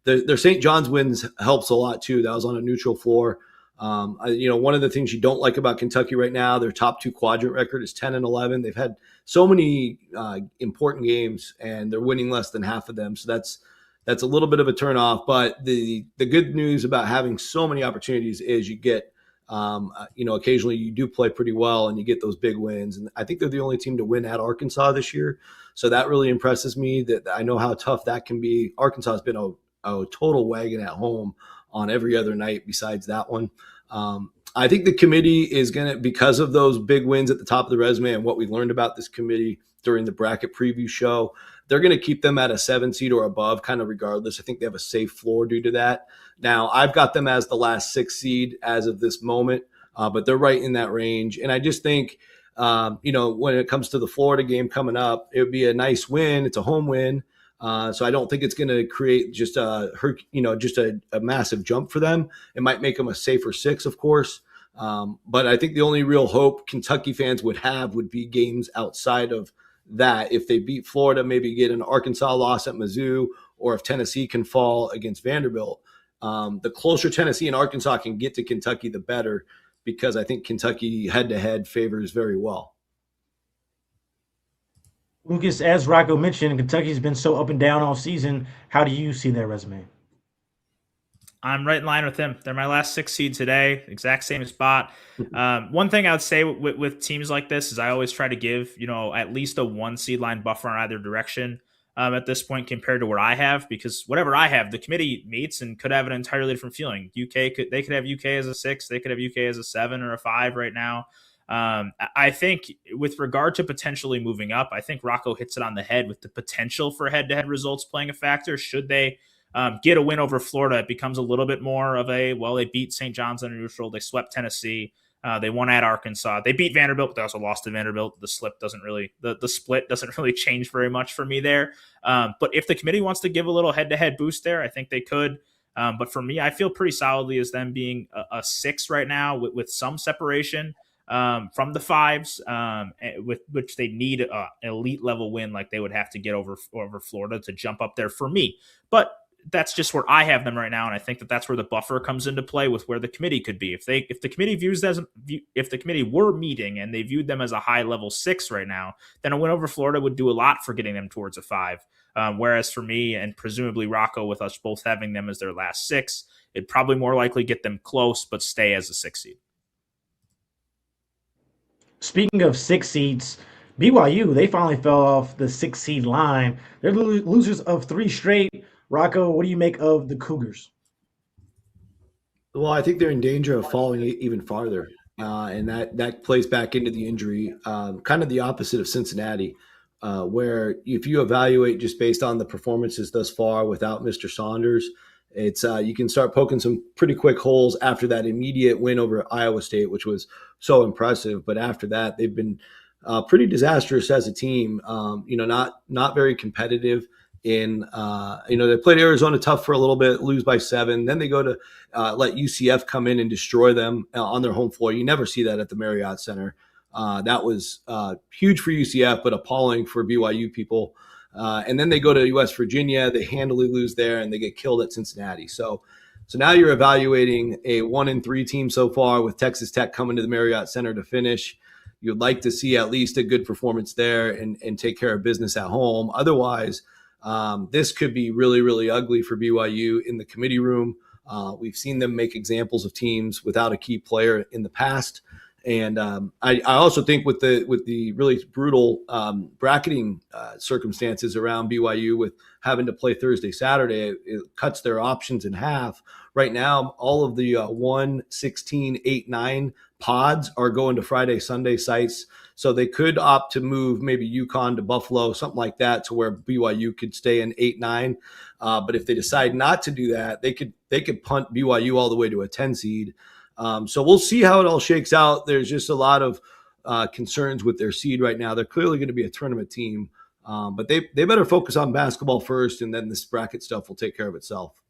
Speaker 2: their St. John's wins helps a lot too. That was on a neutral floor. One of the things you don't like about Kentucky right now, their top 2 quadrant record is 10-11. They've had so many important games, and they're winning less than half of them. So that's a little bit of a turnoff. But the good news about having so many opportunities is you get, occasionally you do play pretty well and you get those big wins. And I think they're the only team to win at Arkansas this year. So that really impresses me, that I know how tough that can be. Arkansas has been a total wagon at home on every other night besides that one. I think the committee is going to, because of those big wins at the top of the resume and what we learned about this committee during the bracket preview show, they're going to keep them at a 7 seed or above, kind of regardless. I think they have a safe floor due to that. Now, I've got them as the last 6 seed as of this moment, but they're right in that range. And I just think, when it comes to the Florida game coming up, it would be a nice win. It's a home win. So I don't think it's going to create just a massive jump for them. It might make them a safer 6, of course. But I think the only real hope Kentucky fans would have would be games outside of that. If they beat Florida, maybe get an Arkansas loss at Mizzou, or if Tennessee can fall against Vanderbilt. The closer Tennessee and Arkansas can get to Kentucky, the better, because I think Kentucky head-to-head favors very well.
Speaker 1: Lucas, as Rocco mentioned, Kentucky's been so up and down all season. How do you see their resume?
Speaker 3: I'm right in line with him. They're my last 6 seed today, exact same spot. One thing I would say with teams like this is I always try to give, at least a 1 seed line buffer in either direction at this point compared to where I have, because whatever I have, the committee meets and could have an entirely different feeling. They could have UK as a 6, they could have UK as a 7 or a 5 right now. I think with regard to potentially moving up, I think Rocco hits it on the head with the potential for head-to-head results playing a factor. Should they get a win over Florida, it becomes a little bit more of they beat St. John's on a neutral, they swept Tennessee, they won at Arkansas, they beat Vanderbilt, but they also lost to Vanderbilt. The split doesn't really change very much for me there. But if the committee wants to give a little head-to-head boost there, I think they could. But for me, I feel pretty solidly as them being a 6 right now with some separation from the 5s, with which they need an elite level win like they would have to get over Florida to jump up there for me. But that's just where I have them right now, and I think that's where the buffer comes into play with where the committee could be. If the committee were meeting and they viewed them as a high level 6 right now, then a win over Florida would do a lot for getting them towards a 5. Whereas for me, and presumably Rocco, with us both having them as their last 6, it'd probably more likely get them close but stay as a 6 seed.
Speaker 1: Speaking of 6 seeds, BYU, they finally fell off the 6 seed line. They're losers of 3 straight. Rocco, what do you make of the Cougars?
Speaker 2: Well, I think they're in danger of falling even farther. and that plays back into the injury, kind of the opposite of Cincinnati, where if you evaluate just based on the performances thus far without Mr. Saunders, it's you can start poking some pretty quick holes after that immediate win over Iowa State, which was so impressive. But after that, they've been pretty disastrous as a team. Not very competitive. They played Arizona tough for a little bit, lose by 7. Then they go to let UCF come in and destroy them on their home floor. You never see that at the Marriott Center. That was huge for UCF, but appalling for BYU people. And then they go to West Virginia. They handily lose there, and they get killed at Cincinnati. So now you're evaluating a 1-3 team so far with Texas Tech coming to the Marriott Center to finish. You'd like to see at least a good performance there and take care of business at home. Otherwise, this could be really, really ugly for BYU in the committee room. We've seen them make examples of teams without a key player in the past. And I also think with the really brutal bracketing circumstances around BYU with having to play Thursday, Saturday, it cuts their options in half. Right now, all of the 1, 16, 8, 9 pods are going to Friday, Sunday sites. So they could opt to move maybe UConn to Buffalo, something like that, to where BYU could stay in 8, 9. But if they decide not to do that, they could punt BYU all the way to a 10 seed. So we'll see how it all shakes out. There's just a lot of concerns with their seed right now. They're clearly going to be a tournament team, but they better focus on basketball first, and then this bracket stuff will take care of itself.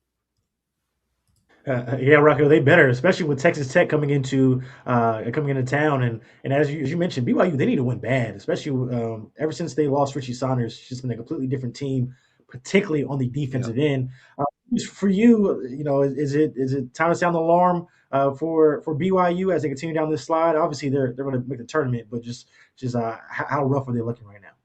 Speaker 1: Yeah, Rocco, they better, especially with Texas Tech coming into town, and as you mentioned, BYU, they need to win bad, especially ever since they lost Richie Saunders. It's just been a completely different team, particularly on the defensive end. For you, is it time to sound the alarm for BYU as they continue down this slide? Obviously, they're going to make the tournament, but just how rough are they looking right now?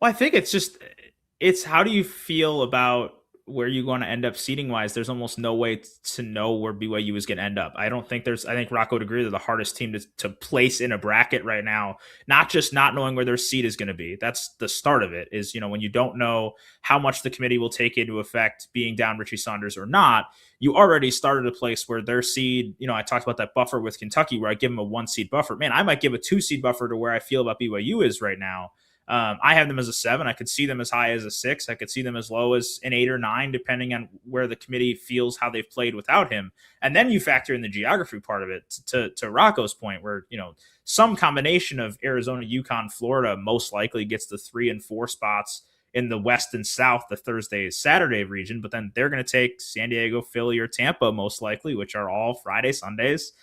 Speaker 3: Well, I think it's how do you feel about where you're going to end up seating wise? There's almost no way to know where BYU is going to end up. I think Rocco would agree they're the hardest team to place in a bracket right now, not just not knowing where their seat is going to be. That's the start of it is, when you don't know how much the committee will take into effect being down Richie Saunders or not, you already started a place where their seed, I talked about that buffer with Kentucky where I give them a 1 seed buffer. Man, I might give a 2 seed buffer to where I feel about BYU is right now. I have them as a 7. I could see them as high as a 6. I could see them as low as an 8 or 9, depending on where the committee feels how they've played without him. And then you factor in the geography part of it to Rocco's point where, some combination of Arizona, UConn, Florida most likely gets the 3 and 4 spots in the West and South, the Thursday, Saturday region. But then they're going to take San Diego, Philly, or Tampa most likely, which are all Friday, Sundays,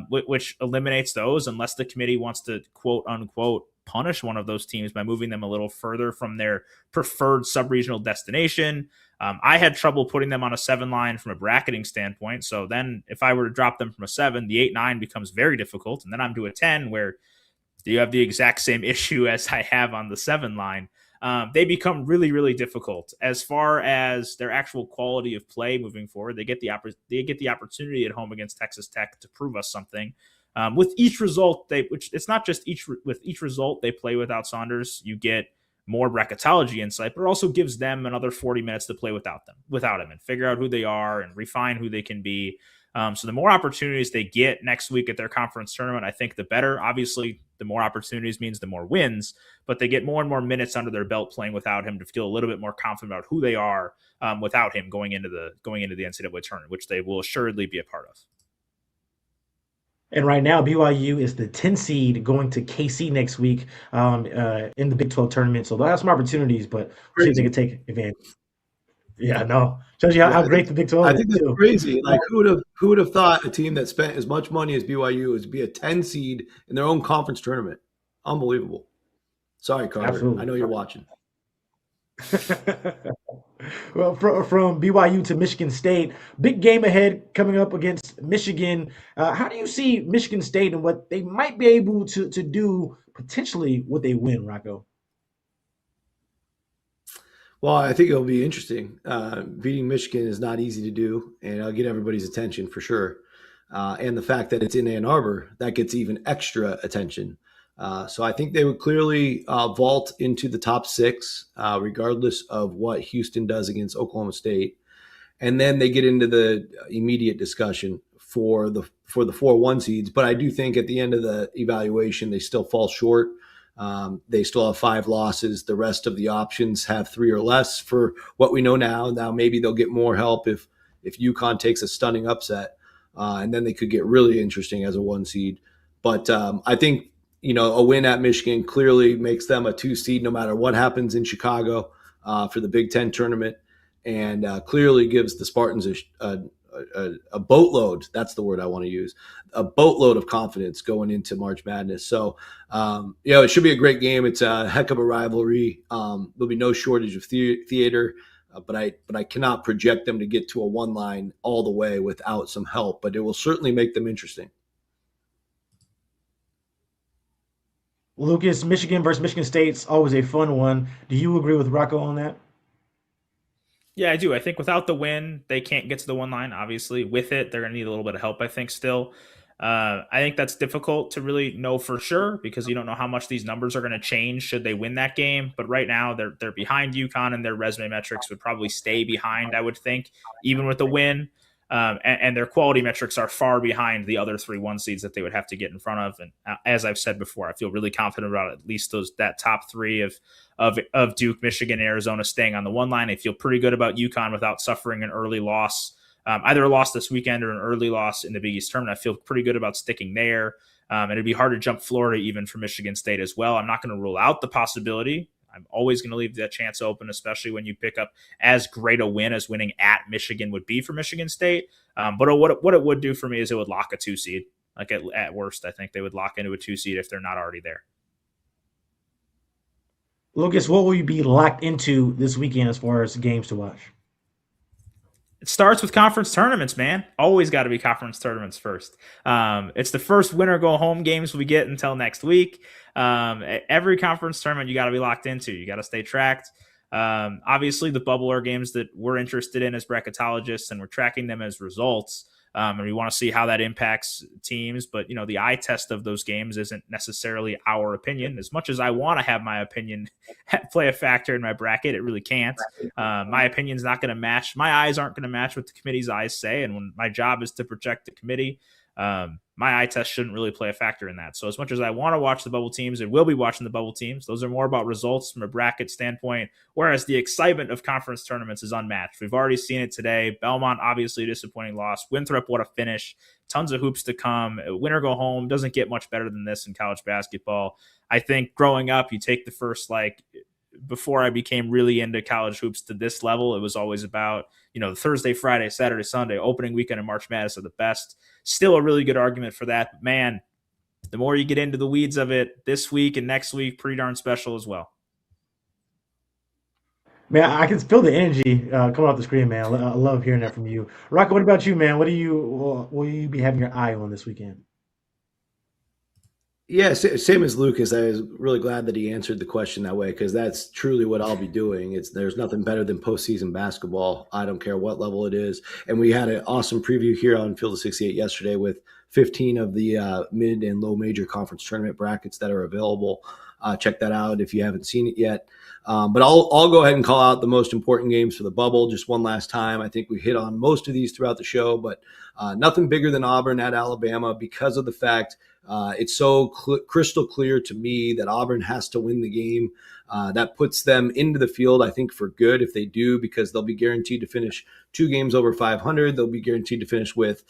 Speaker 3: which eliminates those unless the committee wants to quote unquote punish one of those teams by moving them a little further from their preferred sub-regional destination. I had trouble putting them on a 7 line from a bracketing standpoint. So then if I were to drop them from a 7, the 8-9 becomes very difficult. And then I'm to a 10 where you have the exact same issue as I have on the 7 line. They become really, really difficult as far as their actual quality of play moving forward. They get the opportunity at home against Texas Tech to prove us something. With each result, it's not just with each result they play without Saunders, you get more bracketology insight, but it also gives them another 40 minutes to play without him and figure out who they are and refine who they can be. So the more opportunities they get next week at their conference tournament, I think the better. Obviously, the more opportunities means the more wins, but they get more and more minutes under their belt playing without him to feel a little bit more confident about who they are without him going into the NCAA tournament, which they will assuredly be a part of.
Speaker 1: And right now, BYU is the 10 seed going to KC next week in the Big 12 tournament. So they'll have some opportunities, but we'll see if they can take advantage. Yeah, no. Shows you how great the Big 12 is.
Speaker 2: I think that's crazy. Like, who would have thought a team that spent as much money as BYU is be a 10 seed in their own conference tournament? Unbelievable. Sorry, Carter. Absolutely. I know you're watching.
Speaker 1: Well, from BYU to Michigan State, big game ahead coming up against Michigan. How do you see Michigan State and what they might be able to do potentially with a win, Rocco?
Speaker 2: Well, I think it'll be interesting. Beating Michigan is not easy to do, and it'll get everybody's attention for sure. And the fact that it's in Ann Arbor, that gets even extra attention. So I think they would clearly vault into the top 6, regardless of what Houston does against Oklahoma State. And then they get into the immediate discussion for the 4-1 seeds. But I do think at the end of the evaluation, they still fall short. They still have 5 losses. The rest of the options have 3 or less for what we know now. Now maybe they'll get more help if UConn takes a stunning upset, and then they could get really interesting as a 1 seed. But I think a win at Michigan clearly makes them a 2 seed no matter what happens in Chicago for the Big Ten tournament, and clearly gives the Spartans a boatload. That's the word I want to use. A boatload of confidence going into March Madness. So, it should be a great game. It's a heck of a rivalry. There'll be no shortage of theater, but I cannot project them to get to a 1 line all the way without some help, but it will certainly make them interesting.
Speaker 1: Lucas, Michigan versus Michigan State's always a fun one. Do you agree with Rocco on that?
Speaker 3: Yeah, I do. I think without the win, they can't get to the 1 line, obviously. With it, they're going to need a little bit of help, I think, still. I think that's difficult to really know for sure because you don't know how much these numbers are going to change should they win that game. But right now, they're behind UConn, and their resume metrics would probably stay behind, I would think, even with the win. And their quality metrics are far behind the other 3 1 seeds that they would have to get in front of. And as I've said before, I feel really confident about at least that top 3 of Duke, Michigan, and Arizona staying on the 1 line. I feel pretty good about UConn without suffering an early loss, either a loss this weekend or an early loss in the Big East tournament. I feel pretty good about sticking there. And it'd be hard to jump Florida even for Michigan State as well. I'm not going to rule out the possibility. I'm always going to leave that chance open, especially when you pick up as great a win as winning at Michigan would be for Michigan State. But what it would do for me is it would lock a 2 seed. Like at worst, I think they would lock into a 2 seed if they're not already there.
Speaker 1: Lucas, what will you be locked into this weekend as far as games to watch?
Speaker 3: It starts with conference tournaments, man. Always got to be conference tournaments first. It's the first winner go home games we get until next week. Every conference tournament you got to be locked into. You got to stay tracked. Obviously, the bubble are games that we're interested in as bracketologists, and we're tracking them as results. And we want to see how that impacts teams. But, the eye test of those games isn't necessarily our opinion. As much as I want to have my opinion play a factor in my bracket, it really can't. My opinion's not going to match. My eyes aren't going to match what the committee's eyes say. And when my job is to protect the committee, my eye test shouldn't really play a factor in that. So as much as I want to watch the bubble teams and will be watching the bubble teams, those are more about results from a bracket standpoint, whereas the excitement of conference tournaments is unmatched. We've already seen it today. Belmont, obviously a disappointing loss. Winthrop, what a finish. Tons of hoops to come. Win or go home. Doesn't get much better than this in college basketball. I think growing up, you take the first, before I became really into college hoops to this level, it was always about, the Thursday, Friday, Saturday, Sunday, opening weekend and March Madness are the best. Still a really good argument for that. But man, the more you get into the weeds of it this week and next week, pretty darn special as well.
Speaker 1: Man, I can feel the energy coming off the screen, man. I love hearing that from you. Rocco, what about you, man? Will you be having your eye on this weekend?
Speaker 2: Yeah, same as Lucas. I was really glad that he answered the question that way because that's truly what I'll be doing. There's nothing better than postseason basketball. I don't care what level it is. And we had an awesome preview here on Field of 68 yesterday with 15 of the mid and low major conference tournament brackets that are available. Check that out if you haven't seen it yet. But I'll go ahead and call out the most important games for the bubble just one last time. I think we hit on most of these throughout the show, but nothing bigger than Auburn at Alabama because of the fact it's so crystal clear to me that Auburn has to win the game. That puts them into the field, I think, for good if they do, because they'll be guaranteed to finish 2 games over 500. They'll be guaranteed to finish with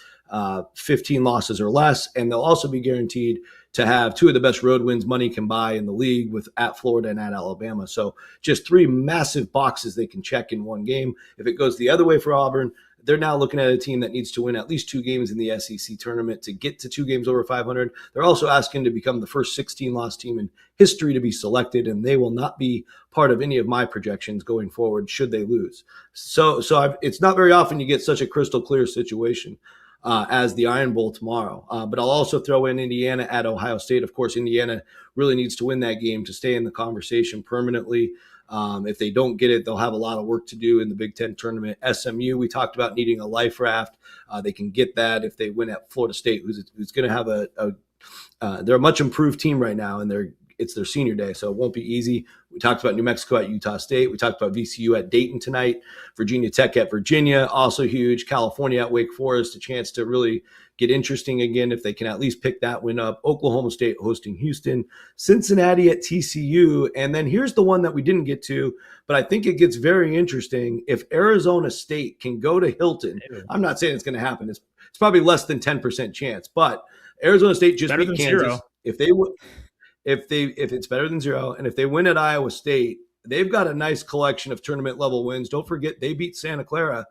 Speaker 2: 15 losses or less, and they'll also be guaranteed to have 2 of the best road wins money can buy in the league with at Florida and at Alabama. So just 3 massive boxes they can check in one game. If it goes the other way for Auburn, they're now looking at a team that needs to win at least 2 games in the SEC tournament to get to 2 games over 500. They're also asking to become the first 16-loss team in history to be selected, and they will not be part of any of my projections going forward should they lose. So it's not very often you get such a crystal clear situation as the Iron Bowl tomorrow. But I'll also throw in Indiana at Ohio State. Of course, Indiana really needs to win that game to stay in the conversation permanently. If they don't get it, they'll have a lot of work to do in the Big Ten tournament. SMU, we talked about needing a life raft. They can get that if they win at Florida State, who's going to have they're a much improved team right now, and it's their senior day, so it won't be easy. We talked about New Mexico at Utah State. We talked about VCU at Dayton tonight. Virginia Tech at Virginia, also huge. California at Wake Forest, a chance to really get interesting again if they can at least pick that win up. Oklahoma State hosting Houston, Cincinnati at TCU. And then here's the one that we didn't get to, but I think it gets very interesting. If Arizona State can go to Hilton, I'm not saying it's going to happen. It's probably less than 10% chance, but Arizona State just beat Kansas. Zero. If it's better than zero, and if they win at Iowa State, they've got a nice collection of tournament level wins. Don't forget they beat Santa Clara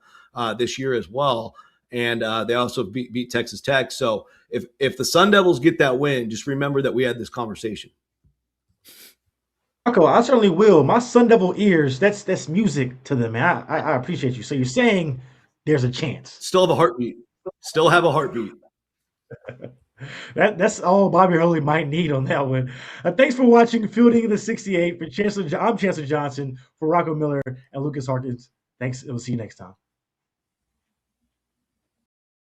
Speaker 2: this year as well, and they also beat Texas Tech. So if the Sun Devils get that win, just remember that we had this conversation.
Speaker 1: Rocco, I certainly will. My Sun Devil ears, that's music to them, man. I appreciate you. So you're saying there's a chance.
Speaker 2: Still have a heartbeat.
Speaker 1: That's all Bobby Hurley might need on that one. Thanks for watching Fielding the 68. I'm Chancellor Johnson for Rocco Miller and Lucas Harkins. Thanks. We'll see you next time.